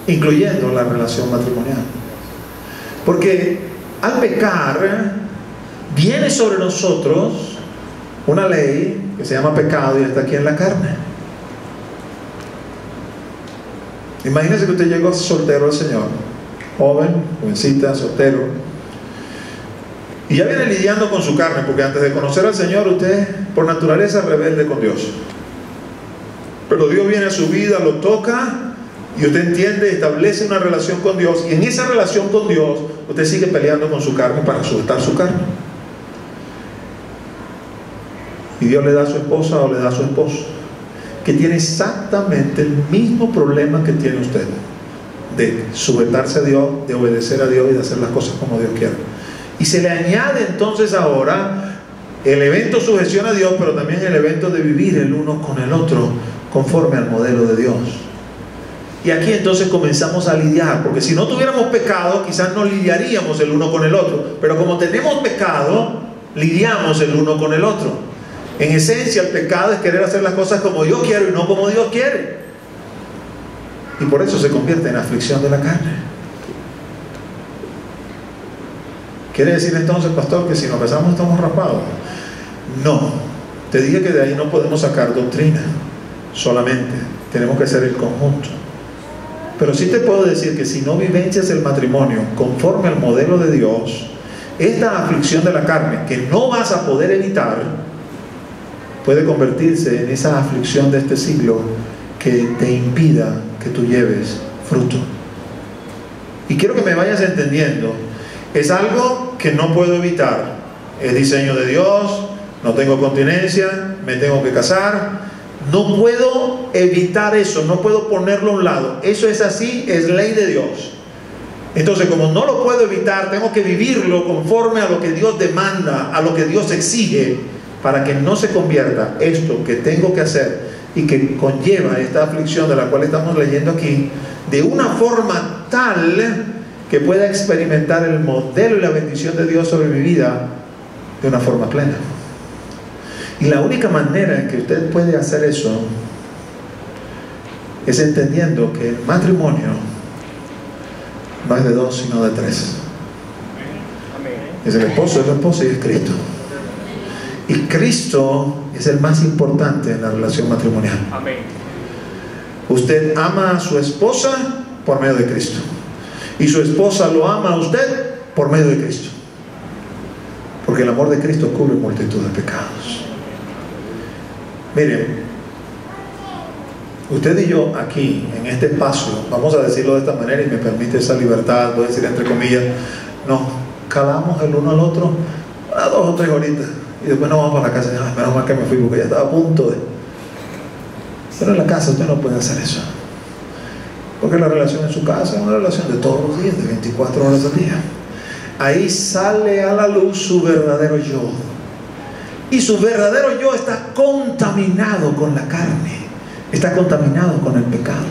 Speaker 1: incluyendo la relación matrimonial. Porque al pecar, viene sobre nosotros una ley que se llama pecado y está aquí en la carne. Imagínese que usted llegó soltero al Señor, joven, jovencita, soltero, y ya viene lidiando con su carne, porque antes de conocer al Señor usted por naturaleza es rebelde con Dios. Pero Dios viene a su vida, lo toca y usted entiende, establece una relación con Dios, y en esa relación con Dios usted sigue peleando con su carne para sujetar su carne. Y Dios le da a su esposa o le da a su esposo, que tiene exactamente el mismo problema que tiene usted, de sujetarse a Dios, de obedecer a Dios y de hacer las cosas como Dios quiere. Y se le añade entonces ahora el evento sujeción a Dios, pero también el evento de vivir el uno con el otro conforme al modelo de Dios. Y aquí entonces comenzamos a lidiar, porque si no tuviéramos pecado, quizás no lidiaríamos el uno con el otro, pero como tenemos pecado, lidiamos el uno con el otro. En esencia, el pecado es querer hacer las cosas como yo quiero y no como Dios quiere, y por eso se convierte en aflicción de la carne. ¿Quiere decir entonces, pastor, que si nos casamos estamos raspados? No, te dije que de ahí no podemos sacar doctrina solamente, tenemos que hacer el conjunto. Pero sí te puedo decir que si no vivencias el matrimonio conforme al modelo de Dios, esta aflicción de la carne que no vas a poder evitar puede convertirse en esa aflicción de este siglo que te impida que tú lleves fruto. Y quiero que me vayas entendiendo, es algo que no puedo evitar, es diseño de Dios, no tengo continencia, me tengo que casar. No puedo evitar eso, no puedo ponerlo a un lado. Eso es así, es ley de Dios. Entonces, como no lo puedo evitar, tengo que vivirlo conforme a lo que Dios demanda, a lo que Dios exige, para que no se convierta esto que tengo que hacer y que conlleva esta aflicción de la cual estamos leyendo aquí, de una forma tal que pueda experimentar el modelo y la bendición de Dios sobre mi vida de una forma plena. Y la única manera en que usted puede hacer eso es entendiendo que el matrimonio no es de dos, sino de tres. Es el esposo, es la esposa y es Cristo. Y Cristo es el más importante en la relación matrimonial. Usted ama a su esposa por medio de Cristo. Y su esposa lo ama a usted por medio de Cristo. Porque el amor de Cristo cubre multitud de pecados. Miren, usted y yo aquí, en este espacio, vamos a decirlo de esta manera y me permite esa libertad, voy a decir entre comillas, nos calamos el uno al otro a 2 o 3 horitas y después nos vamos para la casa y ay, menos mal que me fui porque ya estaba a punto de... Pero en la casa usted no puede hacer eso, porque la relación en su casa es una relación de todos los días, de 24 horas al día. Ahí sale a la luz su verdadero yo. Y su verdadero yo está contaminado con la carne, está contaminado con el pecado.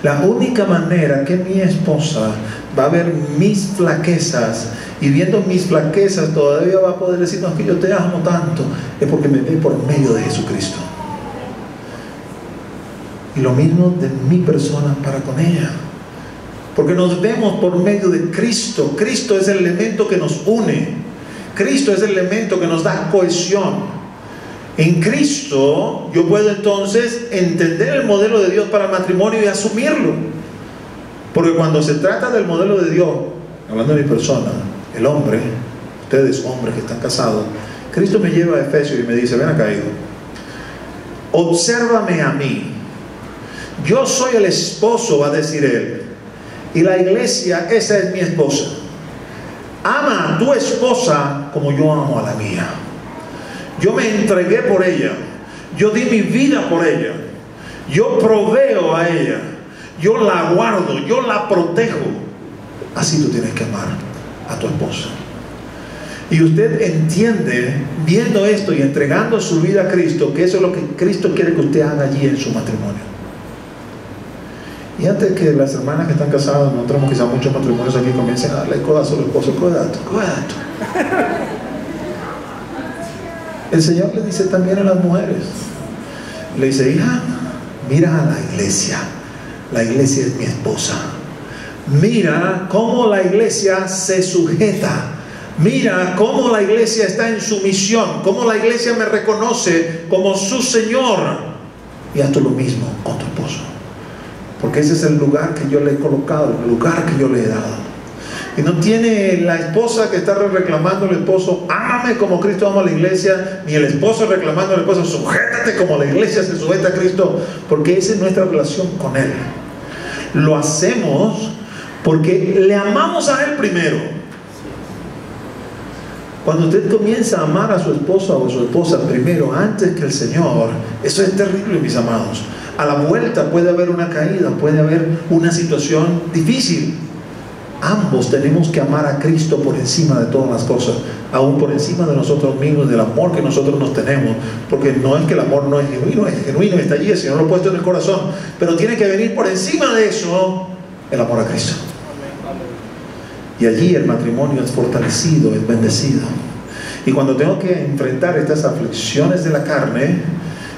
Speaker 1: La única manera que mi esposa va a ver mis flaquezas y viendo mis flaquezas todavía va a poder decir, no, es que yo te amo tanto, es porque me ve por medio de Jesucristo. Y lo mismo de mi persona para con ella, porque nos vemos por medio de Cristo. Cristo es el elemento que nos une. Cristo es el elemento que nos da cohesión. En Cristo yo puedo entonces entender el modelo de Dios para el matrimonio y asumirlo. Porque cuando se trata del modelo de Dios, hablando de mi persona, el hombre, ustedes hombres que están casados, Cristo me lleva a Efesios y me dice, ven acá, hijo, obsérvame a mí. Yo soy el esposo, va a decir él, y la iglesia, esa es mi esposa. Ama a tu esposa como yo amo a la mía. Yo me entregué por ella, yo di mi vida por ella, yo proveo a ella, yo la guardo, yo la protejo. Así tú tienes que amar a tu esposa. Y usted entiende, viendo esto y entregando su vida a Cristo, que eso es lo que Cristo quiere que usted haga allí en su matrimonio. Y antes que las hermanas que están casadas, nosotros quizás muchos matrimonios aquí comiencen a darle codazo a los esposos, codato. El Señor le dice también a las mujeres, le dice, hija, mira a la iglesia es mi esposa, mira cómo la iglesia se sujeta, mira cómo la iglesia está en sumisión, cómo la iglesia me reconoce como su Señor, y haz tú lo mismo con tu esposo. Porque ese es el lugar que yo le he colocado, el lugar que yo le he dado. Y no tiene la esposa que está reclamando al esposo, ámame como Cristo ama a la iglesia, ni el esposo reclamando al esposo, sujétate como la iglesia se sujeta a Cristo, porque esa es nuestra relación con Él. Lo hacemos porque le amamos a Él primero. Cuando usted comienza a amar a su esposa o a su esposa primero, antes que el Señor, eso es terrible, mis amados. A la vuelta puede haber una caída, puede haber una situación difícil. Ambos tenemos que amar a Cristo por encima de todas las cosas, aún por encima de nosotros mismos, del amor que nosotros nos tenemos, porque no es que el amor no es genuino, está allí, el Señor lo ha puesto en el corazón, pero tiene que venir por encima de eso el amor a Cristo. Y allí el matrimonio es fortalecido, es bendecido. Y cuando tengo que enfrentar estas aflicciones de la carne,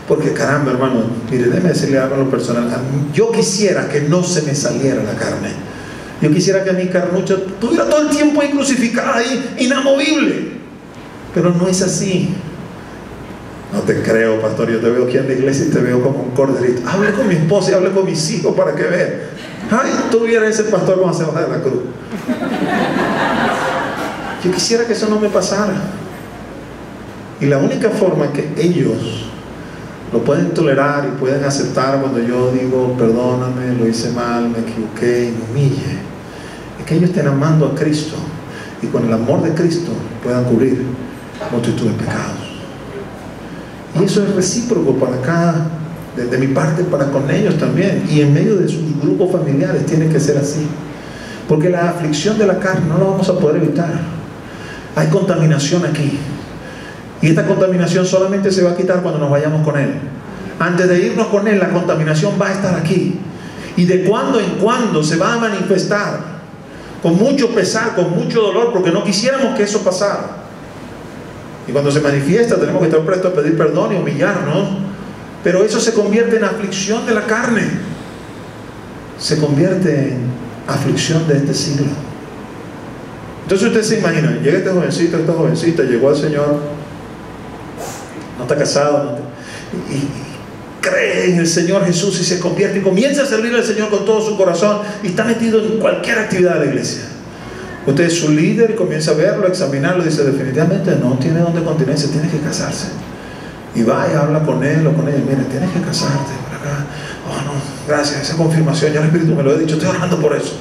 Speaker 1: porque caramba, hermano, mire, déjeme decirle algo en lo personal. Yo quisiera que no se me saliera la carne. Yo quisiera que mi carnucha estuviera todo el tiempo ahí crucificada, ahí, inamovible. Pero no es así. No te creo, pastor. Yo te veo aquí en la iglesia y te veo como un corderito. Hable con mi esposa y hable con mis hijos para que vean. Ay, tú vieras ese pastor cuando se baja de la cruz. Yo quisiera que eso no me pasara. Y la única forma que ellos lo pueden tolerar y pueden aceptar cuando yo digo perdóname, lo hice mal, me equivoqué y me humille, es que ellos estén amando a Cristo y con el amor de Cristo puedan cubrir multitud de pecados. Y eso es recíproco para cada, de mi parte para con ellos también, y en medio de sus grupos familiares tiene que ser así, porque la aflicción de la carne no la vamos a poder evitar. Hay contaminación aquí. Y esta contaminación solamente se va a quitar cuando nos vayamos con Él. Antes de irnos con Él, la contaminación va a estar aquí. Y de cuando en cuando se va a manifestar con mucho pesar, con mucho dolor, porque no quisiéramos que eso pasara. Y cuando se manifiesta tenemos que estar prestos a pedir perdón y humillarnos. Pero eso se convierte en aflicción de la carne. Se convierte en aflicción de este siglo. Entonces usted se imagina, llega este jovencito, esta jovencita, llegó al Señor, no está casado, y cree en el Señor Jesús y se convierte y comienza a servir al Señor con todo su corazón y está metido en cualquier actividad de la iglesia. Usted es su líder y comienza a verlo, a examinarlo y dice definitivamente no tiene donde continencia, tiene que casarse. Y va y habla con él o con ella, mira, tienes que casarte por acá. Oh no, gracias, esa confirmación, ya el Espíritu me lo ha dicho, estoy orando por eso.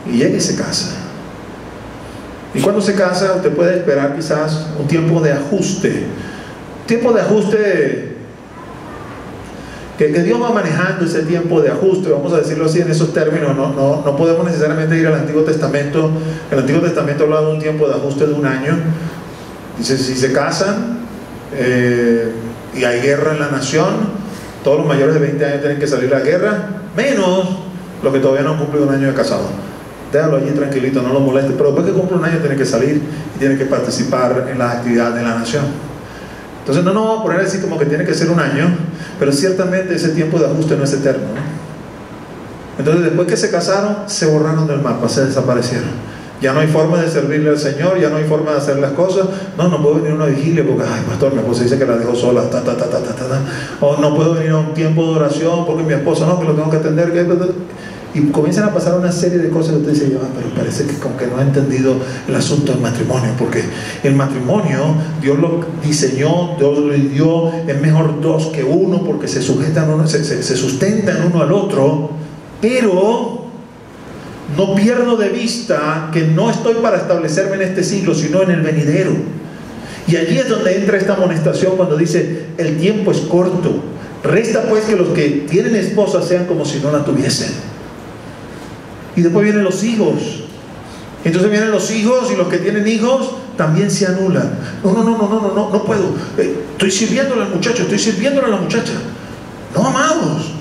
Speaker 1: Y llega y se casa. Y cuando se casa usted puede esperar quizás un tiempo de ajuste. Tiempo de ajuste que Dios va manejando ese tiempo de ajuste, vamos a decirlo así en esos términos. No podemos necesariamente ir al Antiguo Testamento. El Antiguo Testamento habla de un tiempo de ajuste de 1 año. Dice, si se casan y hay guerra en la nación, todos los mayores de 20 años tienen que salir a la guerra, menos los que todavía no han cumplido 1 año de casado. Déjalo allí tranquilito, no lo moleste, pero después que cumple 1 año tiene que salir y tiene que participar en las actividades de la nación. Entonces no nos vamos a poner así como que tiene que ser 1 año, pero ciertamente ese tiempo de ajuste no es eterno, ¿no? Entonces después que se casaron, se borraron del mapa, se desaparecieron. Ya no hay forma de servirle al Señor, ya no hay forma de hacer las cosas. No puedo venir a una vigilia porque, ay pastor, mi esposa dice que la dejó sola, o no puedo venir a un tiempo de oración porque mi esposo no, que lo tengo que atender, y comienzan a pasar una serie de cosas que usted dice, pero parece que como que no ha entendido el asunto del matrimonio, porque el matrimonio Dios lo diseñó, Dios lo dio, es mejor 2 que 1 porque se sujetan uno, se sustentan uno al otro, pero no pierdo de vista que no estoy para establecerme en este siglo, sino en el venidero. Y allí es donde entra esta amonestación cuando dice, el tiempo es corto, resta pues que los que tienen esposa sean como si no la tuviesen. Y después vienen los hijos. Entonces vienen los hijos y los que tienen hijos también se anulan. No puedo. Estoy sirviéndole al muchacho, estoy sirviéndole a la muchacha. No, amados.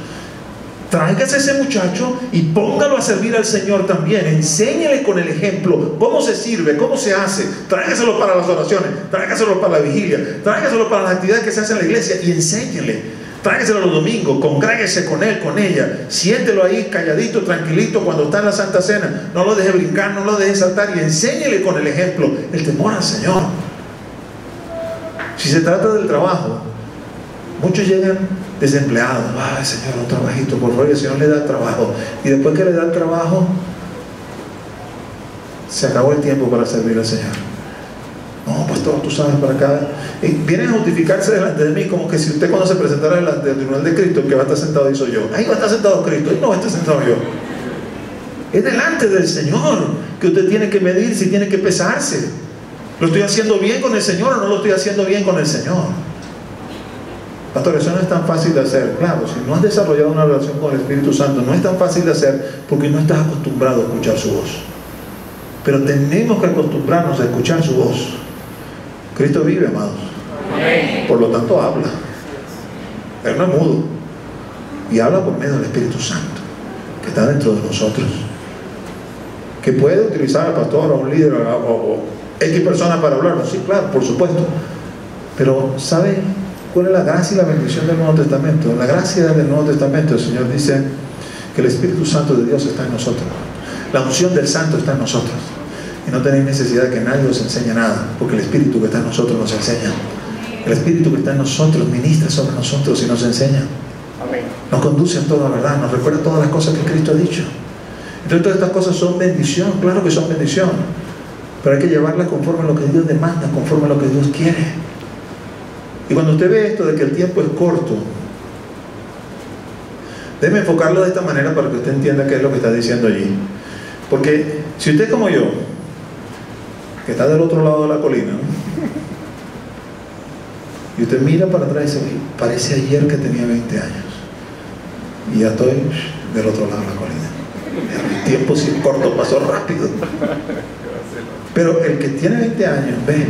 Speaker 1: Tráigase ese muchacho y póngalo a servir al Señor también. Enséñele con el ejemplo cómo se sirve, cómo se hace. Tráigaselo para las oraciones, tráigaselo para la vigilia, tráigaselo para las actividades que se hacen en la iglesia y enséñele. Tráigaselo los domingos, congréguese con él, con ella. Siéntelo ahí calladito, tranquilito cuando está en la Santa Cena. No lo deje brincar, no lo deje saltar y enséñele con el ejemplo el temor al Señor. Si se trata del trabajo, muchos llegan desempleados. Ay, Señor, un trabajito, por favor, el Señor le da el trabajo. Y después que le da el trabajo, se acabó el tiempo para servir al Señor. No, pastor, tú sabes, para acá. Y vienen a justificarse delante de mí como que si usted cuando se presentara delante del tribunal de Cristo, el que va a estar sentado ahí soy yo. Ahí va a estar sentado Cristo, ahí no va a estar sentado yo. Es delante del Señor que usted tiene que medir, si tiene que pesarse. ¿Lo estoy haciendo bien con el Señor o no lo estoy haciendo bien con el Señor? Pastor, eso no es tan fácil de hacer. Claro, si no has desarrollado una relación con el Espíritu Santo, no es tan fácil de hacer porque no estás acostumbrado a escuchar su voz. Pero tenemos que acostumbrarnos a escuchar su voz. Cristo vive, amados. Por lo tanto habla. Él no es mudo. Y habla por medio del Espíritu Santo, que está dentro de nosotros. Que puede utilizar al pastor, a un líder, o X persona para hablarnos. Sí, claro, por supuesto. Pero, ¿sabe cuál es la gracia y la bendición del Nuevo Testamento? En la gracia del Nuevo Testamento, el Señor dice que el Espíritu Santo de Dios está en nosotros. La unción del Santo está en nosotros. Y no tenéis necesidad de que nadie os enseñe nada, porque el Espíritu que está en nosotros nos enseña. El Espíritu que está en nosotros ministra sobre nosotros y nos enseña. Nos conduce en toda verdad, nos recuerda todas las cosas que Cristo ha dicho. Entonces todas estas cosas son bendición, claro que son bendición, pero hay que llevarlas conforme a lo que Dios demanda, conforme a lo que Dios quiere. Y cuando usted ve esto de que el tiempo es corto, déjeme enfocarlo de esta manera para que usted entienda qué es lo que está diciendo allí. Porque si usted es como yo, que está del otro lado de la colina, ¿no? Y usted mira para atrás y dice, parece ayer que tenía 20 años y ya estoy del otro lado de la colina. El tiempo si es corto pasó rápido. Pero el que tiene 20 años ve,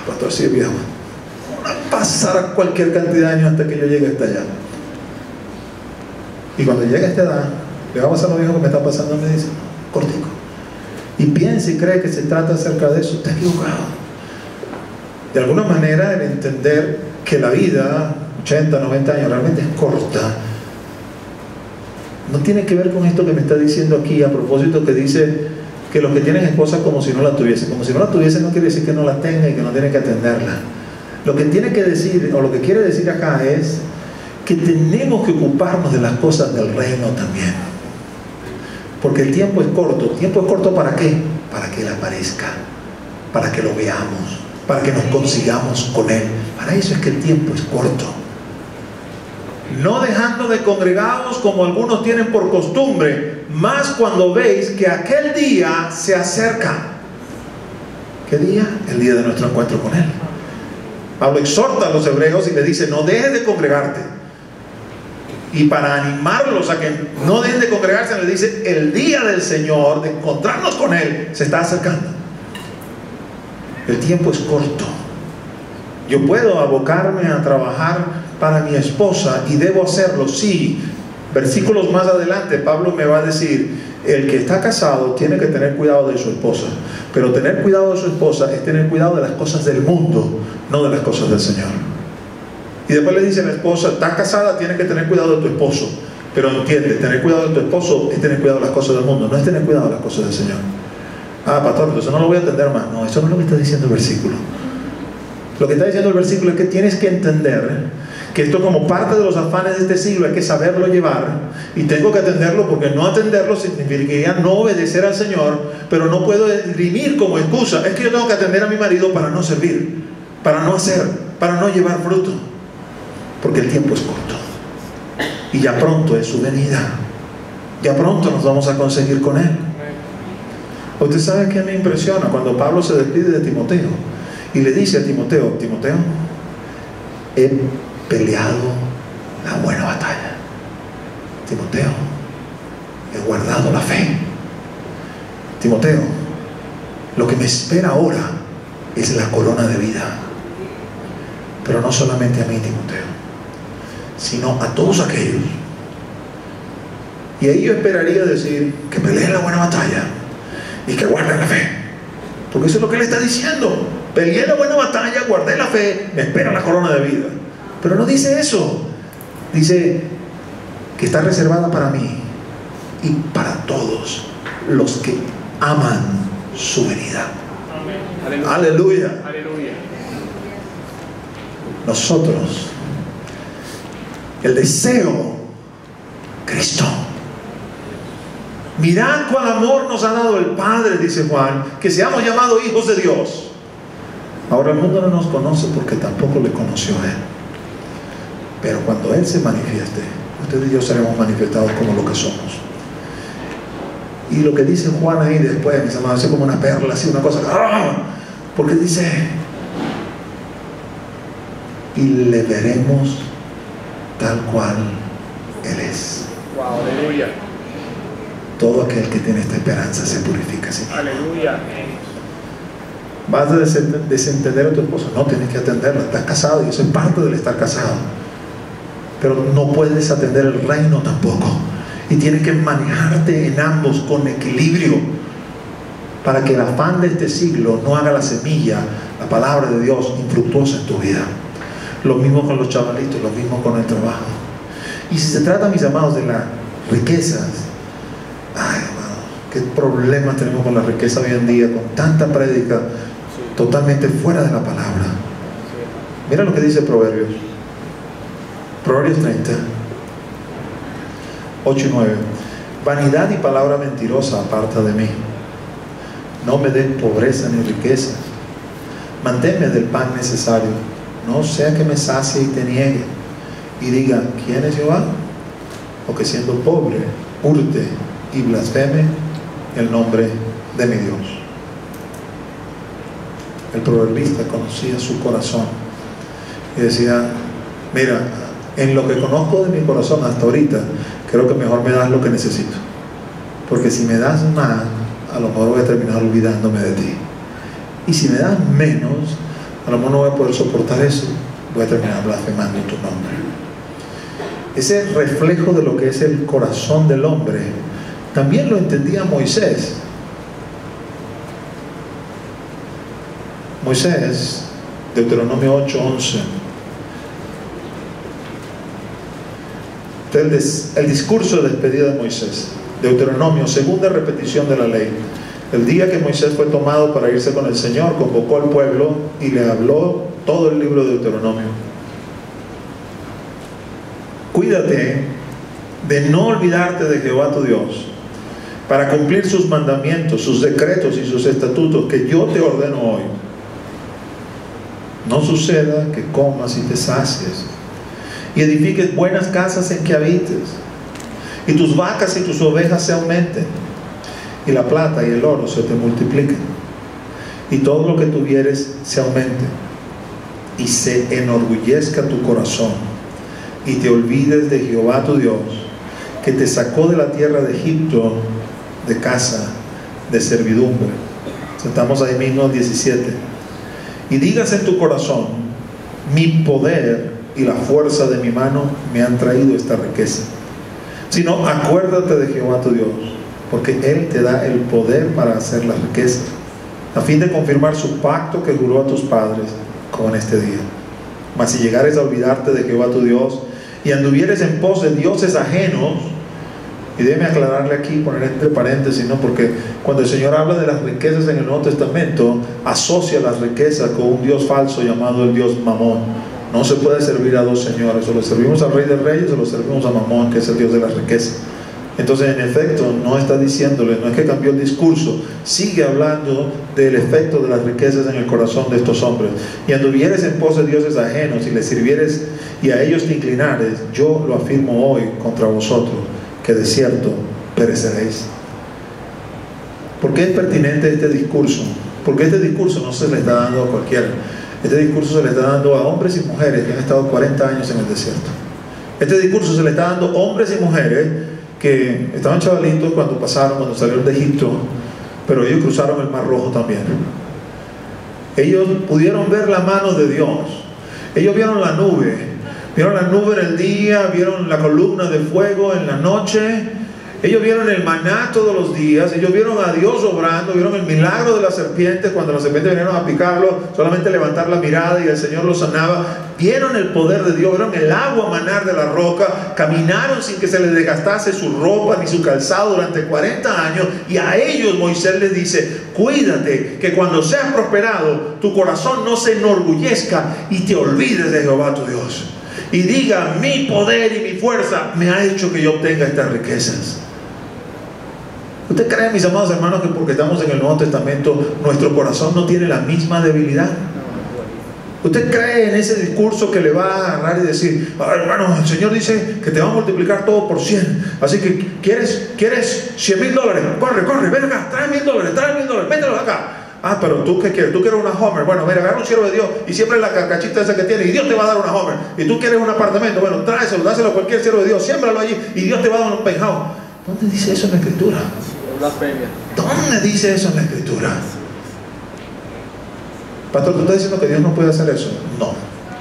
Speaker 1: pastor, sí, viejo, pasar cualquier cantidad de años hasta que yo llegue hasta allá. Y cuando llegue a esta edad, le va a pasar lo mismo que me está pasando, me dice, cortico. Y piensa y cree que se trata acerca de eso, está equivocado. De alguna manera, el entender que la vida, 80, 90 años, realmente es corta, no tiene que ver con esto que me está diciendo aquí a propósito, que dice que los que tienen esposa como si no la tuviesen. Como si no la tuviesen no quiere decir que no la tenga y que no tiene que atenderla. Lo que tiene que decir, o lo que quiere decir acá es que tenemos que ocuparnos de las cosas del reino también. Porque el tiempo es corto. ¿El tiempo es corto para qué? Para que Él aparezca, para que lo veamos, para que nos consigamos con Él. Para eso es que el tiempo es corto. No dejando de congregados como algunos tienen por costumbre, más cuando veis que aquel día se acerca. ¿Qué día? El día de nuestro encuentro con Él. Pablo exhorta a los hebreos y le dice, no dejes de congregarte. Y para animarlos a que no dejen de congregarse, le dice, el día del Señor, de encontrarnos con Él, se está acercando. El tiempo es corto. Yo puedo abocarme a trabajar para mi esposa y debo hacerlo, sí. Versículos más adelante Pablo me va a decir, el que está casado tiene que tener cuidado de su esposa, pero tener cuidado de su esposa es tener cuidado de las cosas del mundo, no de las cosas del Señor. Y después le dice a la esposa, estás casada, tienes que tener cuidado de tu esposo, pero entiende, tener cuidado de tu esposo es tener cuidado de las cosas del mundo, no es tener cuidado de las cosas del Señor. Pastor, entonces no lo voy a entender más. No, eso no es lo que está diciendo el versículo. Lo que está diciendo el versículo es que tienes que entender que esto, como parte de los afanes de este siglo, hay que saberlo llevar, y tengo que atenderlo, porque no atenderlo significaría no obedecer al Señor, pero no puedo esgrimir como excusa, es que yo tengo que atender a mi marido para no servir, para no hacer, para no llevar fruto, porque el tiempo es corto y ya pronto es su venida, ya pronto nos vamos a conseguir con Él. Usted sabe que me impresiona cuando Pablo se despide de Timoteo y le dice a Timoteo, Timoteo, he peleado la buena batalla. Timoteo, he guardado la fe. Timoteo, lo que me espera ahora es la corona de vida. Pero no solamente a mí, Timoteo, sino a todos aquellos. Y ahí yo esperaría decir que peleen la buena batalla y que guarden la fe, porque eso es lo que él está diciendo. Peleé la buena batalla, guardé la fe, me espera la corona de vida. Pero no dice eso, dice que está reservada para mí y para todos los que aman su venida. Amén. Aleluya. Aleluya. Nosotros, el deseo, Cristo. Mirad cuán amor nos ha dado el Padre, dice Juan, que seamos llamados hijos de Dios. Ahora el mundo no nos conoce porque tampoco le conoció a Él. Pero cuando Él se manifieste, usted y yo seremos manifestados como lo que somos. Y lo que dice Juan ahí después, mis amados, es como una perla, así, una cosa, porque dice, y le veremos tal cual Él es.
Speaker 2: Wow, aleluya.
Speaker 1: Todo aquel que tiene esta esperanza se purifica a sí mismo.
Speaker 2: Aleluya.
Speaker 1: ¿Vas a desentender a tu esposa? No, tienes que atenderla. Estás casado y eso es parte del estar casado. Pero no puedes desatender el reino tampoco. Y tienes que manejarte en ambos con equilibrio, para que el afán de este siglo no haga la semilla, la palabra de Dios, infructuosa en tu vida. Lo mismo con los chavalitos, lo mismo con el trabajo. Y si se trata, mis amados, de las riquezas, ay, hermano, qué problemas tenemos con la riqueza hoy en día, con tanta prédica totalmente fuera de la palabra. Mira lo que dice Proverbios 30, 8 y 9. Vanidad y palabra mentirosa aparta de mí. No me den pobreza ni riqueza. Manténme del pan necesario. No sea que me sacie y te niegue y diga, ¿quién es Jehová? O que siendo pobre hurte y blasfeme el nombre de mi Dios. El proverbista conocía su corazón y decía, mira, en lo que conozco de mi corazón hasta ahorita, creo que mejor me das lo que necesito, porque si me das más, a lo mejor voy a terminar olvidándome de ti, y si me das menos, a lo mejor no voy a poder soportar eso, voy a terminar blasfemando tu nombre. Ese reflejo de lo que es el corazón del hombre también lo entendía Moisés. Moisés, Deuteronomio 8:11. El discurso de despedida de Moisés, Deuteronomio, segunda repetición de la ley. El día que Moisés fue tomado para irse con el Señor, convocó al pueblo y le habló todo el libro de Deuteronomio. Cuídate de no olvidarte de Jehová tu Dios, para cumplir sus mandamientos, sus decretos y sus estatutos que yo te ordeno hoy. No suceda que comas y te sacies, y edifiques buenas casas en que habites, y tus vacas y tus ovejas se aumenten, y la plata y el oro se te multipliquen, y todo lo que tuvieres se aumente, y se enorgullezca tu corazón, y te olvides de Jehová tu Dios, que te sacó de la tierra de Egipto, de casa de servidumbre. Estamos ahí mismo en 17. Y digas en tu corazón, mi poder y la fuerza de mi mano me han traído esta riqueza. Sino acuérdate de Jehová tu Dios, porque Él te da el poder para hacer las riquezas, a fin de confirmar su pacto que juró a tus padres, como en este día. Mas si llegares a olvidarte de Jehová tu Dios, y anduvieres en pos de dioses ajenos, y déjeme aclararle aquí, poner entre paréntesis, ¿no? Porque cuando el Señor habla de las riquezas en el Nuevo Testamento, asocia las riquezas con un Dios falso llamado el Dios Mamón. No se puede servir a dos señores, o le servimos al Rey de Reyes o lo servimos a Mamón, que es el Dios de las riquezas. Entonces, en efecto, no está diciéndole, no es que cambió el discurso, sigue hablando del efecto de las riquezas en el corazón de estos hombres. Y anduvieres en pos de dioses ajenos y les sirvieres y a ellos te inclinares, yo lo afirmo hoy contra vosotros, que de cierto pereceréis. ¿Por qué es pertinente este discurso? Porque este discurso no se le está dando a cualquiera. Este discurso se le está dando a hombres y mujeres que han estado 40 años en el desierto. Este discurso se le está dando a hombres y mujeres que estaban chavalitos cuando salieron de Egipto, pero ellos cruzaron el Mar Rojo también. Ellos pudieron ver la mano de Dios. Ellos vieron la nube en el día, vieron la columna de fuego en la noche. Ellos vieron el maná todos los días. Ellos vieron a Dios obrando, vieron el milagro de las serpientes. Cuando las serpientes vinieron a picarlo, solamente levantar la mirada y el Señor los sanaba. Vieron el poder de Dios, vieron el agua manar de la roca. Caminaron sin que se les desgastase su ropa ni su calzado durante 40 años. Y a ellos Moisés les dice, cuídate que cuando seas prosperado, tu corazón no se enorgullezca y te olvides de Jehová tu Dios. Y diga, mi poder y mi fuerza me ha hecho que yo obtenga estas riquezas. ¿Usted cree, mis amados hermanos, que porque estamos en el Nuevo Testamento nuestro corazón no tiene la misma debilidad? ¿Usted cree en ese discurso que le va a agarrar y decir, hermano, el Señor dice que te va a multiplicar todo por 100, así que ¿quieres $100,000? Corre, ven acá, trae $1,000, mételos acá. Ah, pero tú qué quieres, tú quieres una Homer. Bueno, mira, agarra un siervo de Dios y siembra la carcachita esa que tiene y Dios te va a dar una Homer. Y tú quieres un apartamento, bueno, tráeselo, dáselo a cualquier siervo de Dios, siémbralo allí y Dios te va a dar un penthouse. ¿Dónde dice eso en la Escritura? ¿Dónde dice eso en la Escritura? Pastor, ¿tú estás diciendo que Dios no puede hacer eso? No,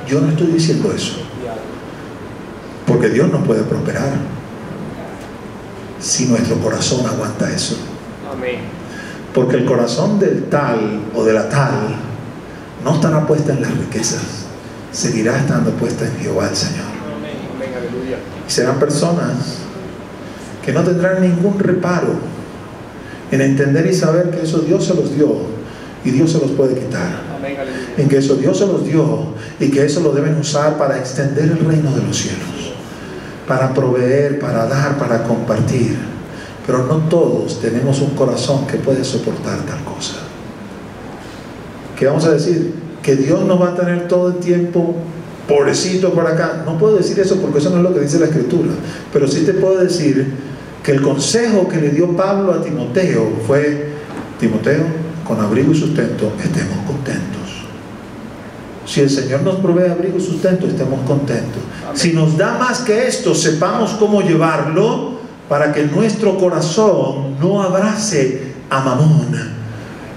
Speaker 1: yo no estoy diciendo eso. Porque Dios no puede prosperar si nuestro corazón aguanta eso.
Speaker 2: Amén.
Speaker 1: Porque el corazón del tal o de la tal no estará puesta en las riquezas, seguirá estando puesta en Jehová el Señor.
Speaker 2: Amén, aleluya.
Speaker 1: Y serán personas que no tendrán ningún reparo en entender y saber que eso Dios se los dio y Dios se los puede quitar.
Speaker 2: Amén, aleluya.
Speaker 1: En que eso Dios se los dio y que eso lo deben usar para extender el reino de los cielos, para proveer, para dar, para compartir. Pero no todos tenemos un corazón que puede soportar tal cosa. ¿Qué vamos a decir? Que Dios no va a tener todo el tiempo pobrecito por acá. No puedo decir eso porque eso no es lo que dice la Escritura. Pero sí te puedo decir que el consejo que le dio Pablo a Timoteo fue: Timoteo, con abrigo y sustento estemos contentos. Si el Señor nos provee abrigo y sustento, estemos contentos. Amén. Si nos da más que esto, sepamos cómo llevarlo para que nuestro corazón no abrace a Mamón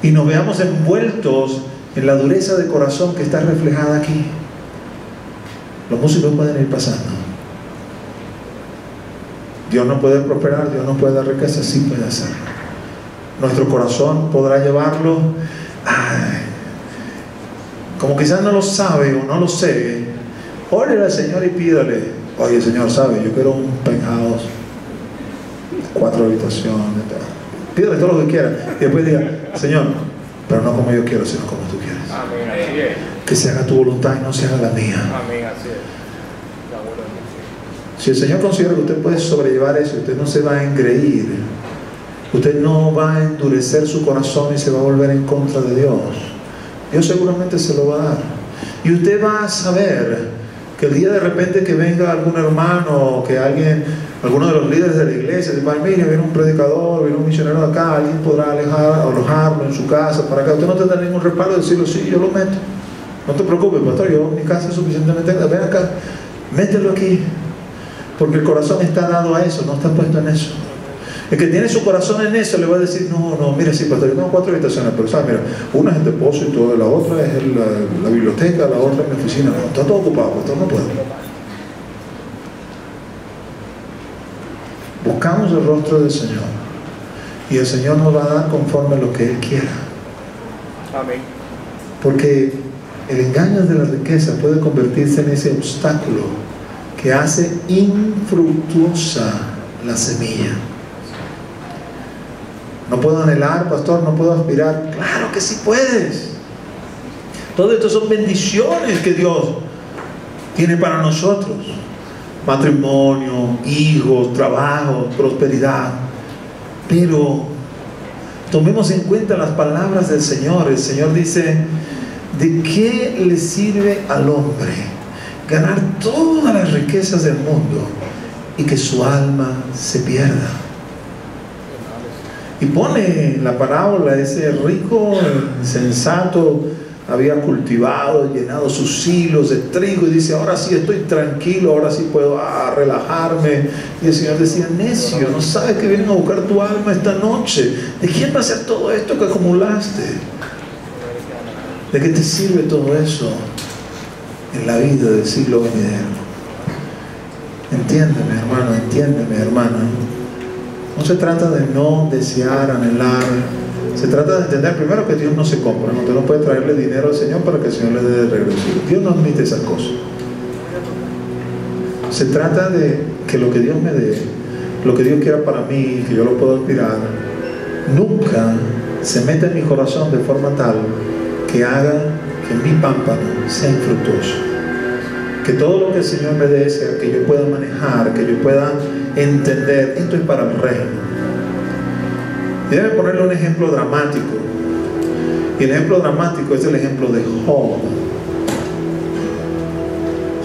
Speaker 1: y nos veamos envueltos en la dureza de corazón que está reflejada aquí. Los músicos pueden ir pasando. Dios no puede prosperar, Dios no puede dar riqueza, sí puede hacerlo. Nuestro corazón podrá llevarlo. Como quizás no lo sabe o no lo sé, órale al Señor y pídale: oye, Señor, ¿sabe? Yo quiero un penthouse, 4 habitaciones, pídale todo lo que quiera y después diga: Señor, pero no como yo quiero, sino como tú quieres.
Speaker 2: Amén, así es.
Speaker 1: Que se haga tu voluntad y no se haga la mía.
Speaker 2: Amén, así es.
Speaker 1: Si el Señor considera que usted puede sobrellevar eso, usted no se va a engreír, usted no va a endurecer su corazón y se va a volver en contra de Dios. Dios seguramente se lo va a dar. Y usted va a saber que el día de repente que venga algún hermano o que alguno de los líderes de la iglesia diga: mire, viene un predicador, viene un misionero de acá, alguien podrá alojarlo en su casa para acá. Usted no tendrá ningún reparo de decirlo: sí, yo lo meto. No te preocupes, pastor, mi casa es suficientemente grande, ven acá, mételo aquí. Porque el corazón está dado a eso, no está puesto en eso. El que tiene su corazón en eso le va a decir: no, mira, sí, pastor, yo tengo 4 habitaciones, pero ¿sabes? Mira, una es el depósito, la otra es la biblioteca, la otra es mi oficina. No, está todo ocupado, pastor, no puedo. Buscamos el rostro del Señor y el Señor nos va a dar conforme a lo que Él quiera.
Speaker 2: Amén. Porque
Speaker 1: el engaño de la riqueza puede convertirse en ese obstáculo que hace infructuosa la semilla. No puedo anhelar, pastor, no puedo aspirar. Claro que sí puedes. Todo esto son bendiciones que Dios tiene para nosotros: matrimonio, hijos, trabajo, prosperidad. Pero tomemos en cuenta las palabras del Señor. El Señor dice: ¿de qué le sirve al hombre ganar todas las riquezas del mundo y que su alma se pierda? Y pone la parábola: ese rico insensato había cultivado, llenado sus hilos de trigo, y dice: ahora sí estoy tranquilo, ahora sí puedo relajarme. Y el Señor decía: necio, ¿no sabes que vienen a buscar tu alma esta noche? ¿De quién va a ser todo esto que acumulaste? ¿De qué te sirve todo eso en la vida del siglo venidero? Entiéndeme, hermano, entiéndeme, hermana. No se trata de no desear, anhelar. Se trata de entender primero que Dios no se compra. Usted no puede traerle dinero al Señor para que el Señor le dé de regreso. Dios no admite esas cosas. Se trata de que lo que Dios me dé, lo que Dios quiera para mí, que yo lo pueda aspirar, nunca se meta en mi corazón de forma tal que haga que mi pámpano sea infructuoso. Que todo lo que el Señor me dé sea que yo pueda manejar, que yo pueda entender: esto es para el reino. Y debe ponerle un ejemplo dramático. Y el ejemplo dramático es el ejemplo de Job.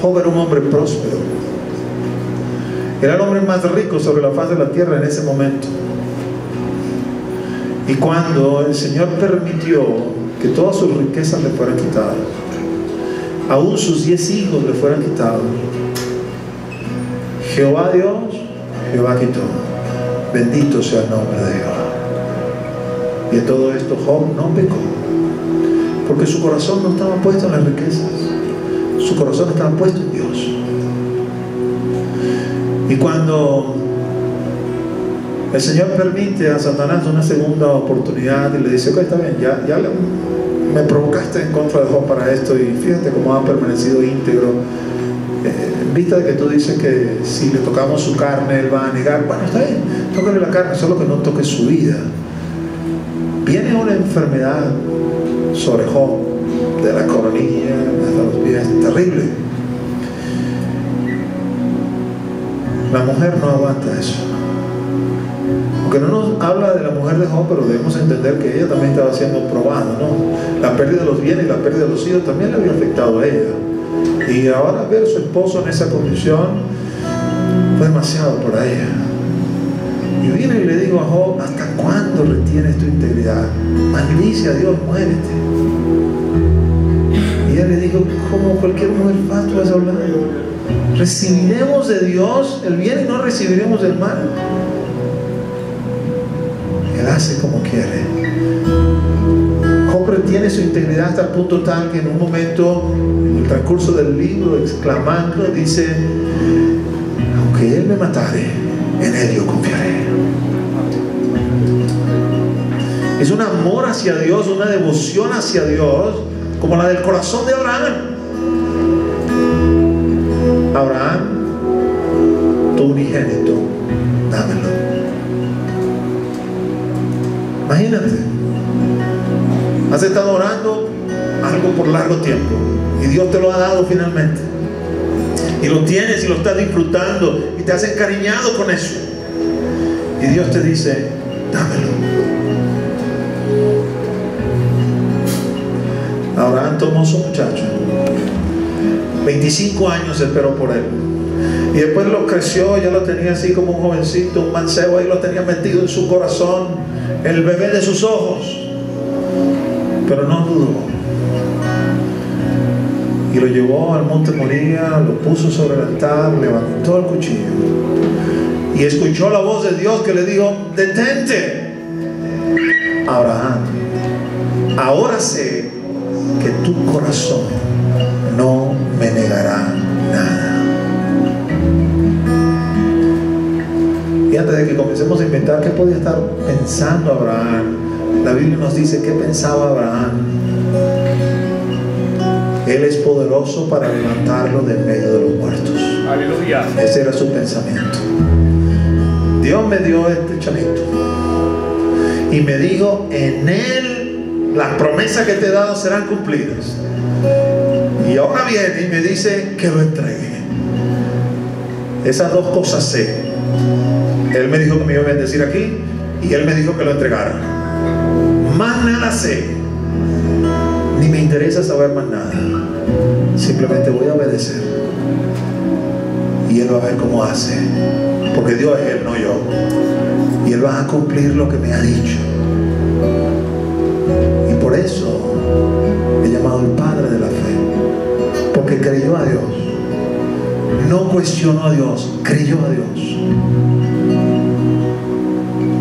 Speaker 1: Job era un hombre próspero. Era el hombre más rico sobre la faz de la tierra en ese momento. Y cuando el Señor permitió que todas sus riquezas le fueran quitadas, aún sus 10 hijos le fueran quitados, Jehová Dios, Jehová quitó. Bendito sea el nombre de Jehová. Y en todo esto Job no pecó, porque su corazón no estaba puesto en las riquezas, su corazón estaba puesto en Dios. Y cuando el Señor permite a Satanás una segunda oportunidad y le dice: ok, está bien, ya me provocaste en contra de Job para esto, y fíjate cómo ha permanecido íntegro, en vista de que tú dices que si le tocamos su carne él va a negar. Bueno, está bien, tócale la carne, solo que no toque su vida. Viene una enfermedad sobre Job, de la coronilla hasta los pies, terrible. La mujer no aguanta eso. Aunque no nos habla de la mujer de Job, pero debemos entender que ella también estaba siendo probada, ¿no? La pérdida de los bienes y la pérdida de los hijos también le había afectado a ella. Y ahora ver a su esposo en esa condición fue demasiado para ella. Y vine y le digo a Job: ¿hasta cuándo retienes tu integridad? Maldice a Dios, muérete. Y ella le dijo: como cualquier mujer fácil vas a hablar. ¿Recibiremos de Dios el bien y no recibiremos el mal? Él hace como quiere. Job retiene su integridad hasta el punto tal que en un momento, en el transcurso del libro, exclamando, dice: aunque Él me matare, en Él yo confiaré. Es un amor hacia Dios, una devoción hacia Dios, como la del corazón de Abraham. Abraham, tu unigénito, dámelo. Imagínate, has estado orando algo por largo tiempo y Dios te lo ha dado finalmente, y lo tienes y lo estás disfrutando y te has encariñado con eso, y Dios te dice: dámelo. Abraham tomó a su muchacho, 25 años esperó por él, y después lo creció, ya lo tenía así como un jovencito, un mancebo, ahí lo tenía metido en su corazón, el bebé de sus ojos, pero no dudó, y lo llevó al monte Moría, lo puso sobre el altar, levantó el cuchillo y escuchó la voz de Dios que le dijo: detente, Abraham, ahora sé que tu corazón no me negará nada. Y antes de que comencemos a inventar qué podía estar pensando Abraham, la Biblia nos dice qué pensaba Abraham. Él es poderoso para levantarlo de en medio de los muertos.
Speaker 2: Aleluya.
Speaker 1: Ese era su pensamiento. Dios me dio este chavito y me dijo: en él las promesas que te he dado serán cumplidas. Y ahora viene y me dice que lo entregue. Esas dos cosas sé. Él me dijo que me iba a bendecir aquí, y Él me dijo que lo entregara. Más nada sé, ni me interesa saber más nada. Simplemente voy a obedecer, y Él va a ver cómo hace, porque Dios es Él, no yo, y Él va a cumplir lo que me ha dicho. Y por eso he llamado el Padre de la fe, porque creyó a Dios, no cuestionó a Dios, creyó a Dios.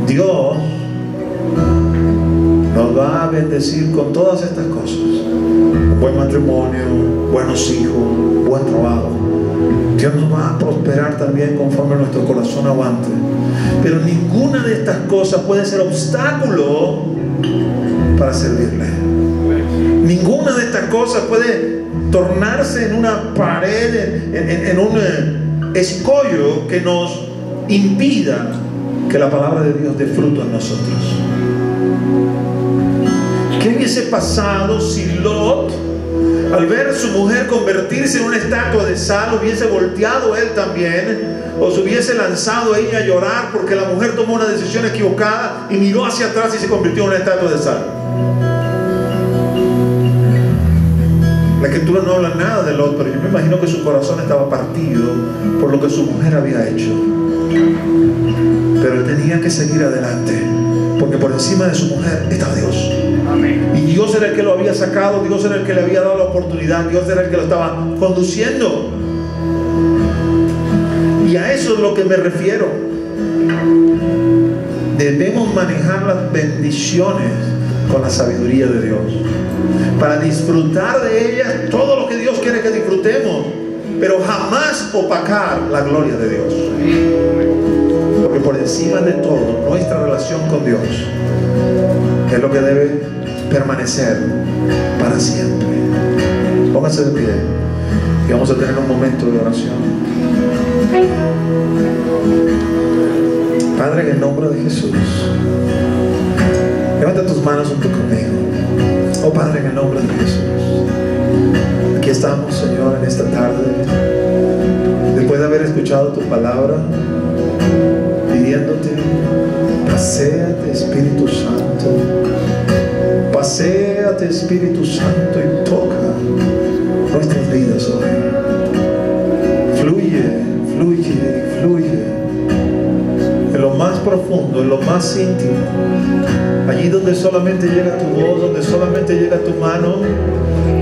Speaker 1: Dios nos va a bendecir con todas estas cosas: un buen matrimonio, buenos hijos, buen trabajo. Dios nos va a prosperar también conforme nuestro corazón aguante. Pero ninguna de estas cosas puede ser obstáculo para servirle. Ninguna de estas cosas puede tornarse en una pared, en un escollo que nos impida que la palabra de Dios dé fruto en nosotros. ¿Qué hubiese pasado si Lot, al ver a su mujer convertirse en una estatua de sal, hubiese volteado él también, o se hubiese lanzado ella a llorar porque la mujer tomó una decisión equivocada y miró hacia atrás y se convirtió en una estatua de sal? La escritura no habla nada de Lot, pero yo me imagino que su corazón estaba partido por lo que su mujer había hecho. Pero él tenía que seguir adelante, porque Porque por encima de su mujer estaba Dios.
Speaker 2: Amén.
Speaker 1: Y Dios era el que lo había sacado, Dios era el que le había dado la oportunidad, Dios era el que lo estaba conduciendo. Y a eso es lo que me refiero. Debemos manejar las bendiciones con la sabiduría de Dios, para disfrutar de ellas todo lo que Dios quiere que disfrutemos, pero jamás opacar la gloria de Dios. Porque por encima de todo, nuestra relación con Dios es lo que debe permanecer para siempre. Póngase de pie y vamos a tener un momento de oración. Padre, en el nombre de Jesús, levanta tus manos junto conmigo. Oh Padre, en el nombre de Jesús, aquí estamos, Señor, en esta tarde, después de haber escuchado tu palabra, pidiéndote: paséate, Espíritu Santo, paséate, Espíritu Santo, y toca nuestras vidas hoy. Fluye, fluye, fluye en lo más profundo, en lo más íntimo, allí donde solamente llega tu voz, donde solamente llega tu mano,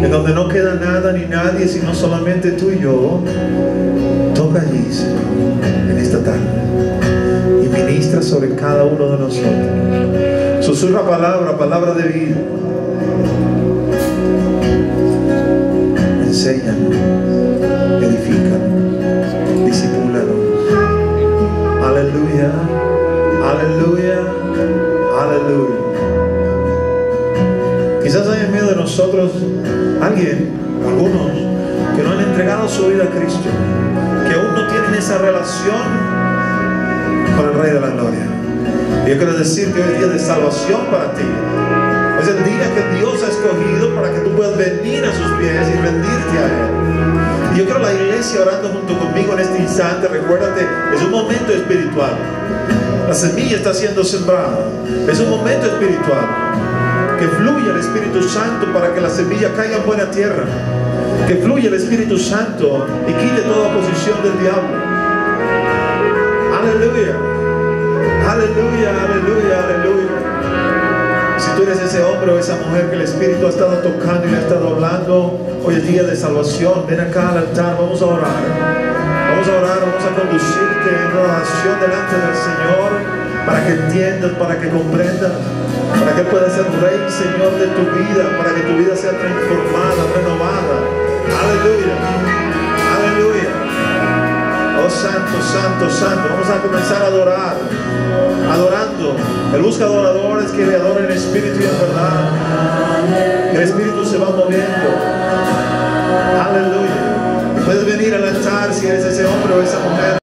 Speaker 1: en donde no queda nada ni nadie, sino solamente tú y yo. Toca allí, Señor, en esta tarde, y ministra sobre cada uno de nosotros. Susurra palabra de vida. Enséñanos, edifícanos, discipúlanos. Aleluya, aleluya, aleluya. Quizás hay en medio de nosotros algunos que no han entregado su vida a Cristo, que aún no tienen esa relación con el Rey de la Gloria. Y yo quiero decir que hoy es día de salvación para ti. Es el día que Dios ha escogido para que tú puedas venir a sus pies y rendirte a Él. Y yo quiero la iglesia orando junto conmigo en este instante. Recuérdate, es un momento espiritual. La semilla está siendo sembrada. Es un momento espiritual. Que fluya el Espíritu Santo para que la semilla caiga en buena tierra. Que fluya el Espíritu Santo y quite toda oposición del diablo. Aleluya. Aleluya, aleluya, aleluya. Si tú eres ese hombre o esa mujer que el Espíritu ha estado tocando y le ha estado hablando, hoy es día de salvación. Ven acá al altar, vamos a orar. Vamos a orar, vamos a conducirte en oración delante del Señor, para que entiendas, para que comprendas, para que Él pueda ser Rey y Señor de tu vida, para que tu vida sea transformada, renovada. Aleluya, aleluya. Oh Santo, Santo, Santo. Vamos a comenzar a adorar, adorando. Él busca adoradores que le adoren en espíritu y en verdad. El Espíritu se va moviendo. Aleluya. Puedes venir al altar si eres ese hombre o esa mujer.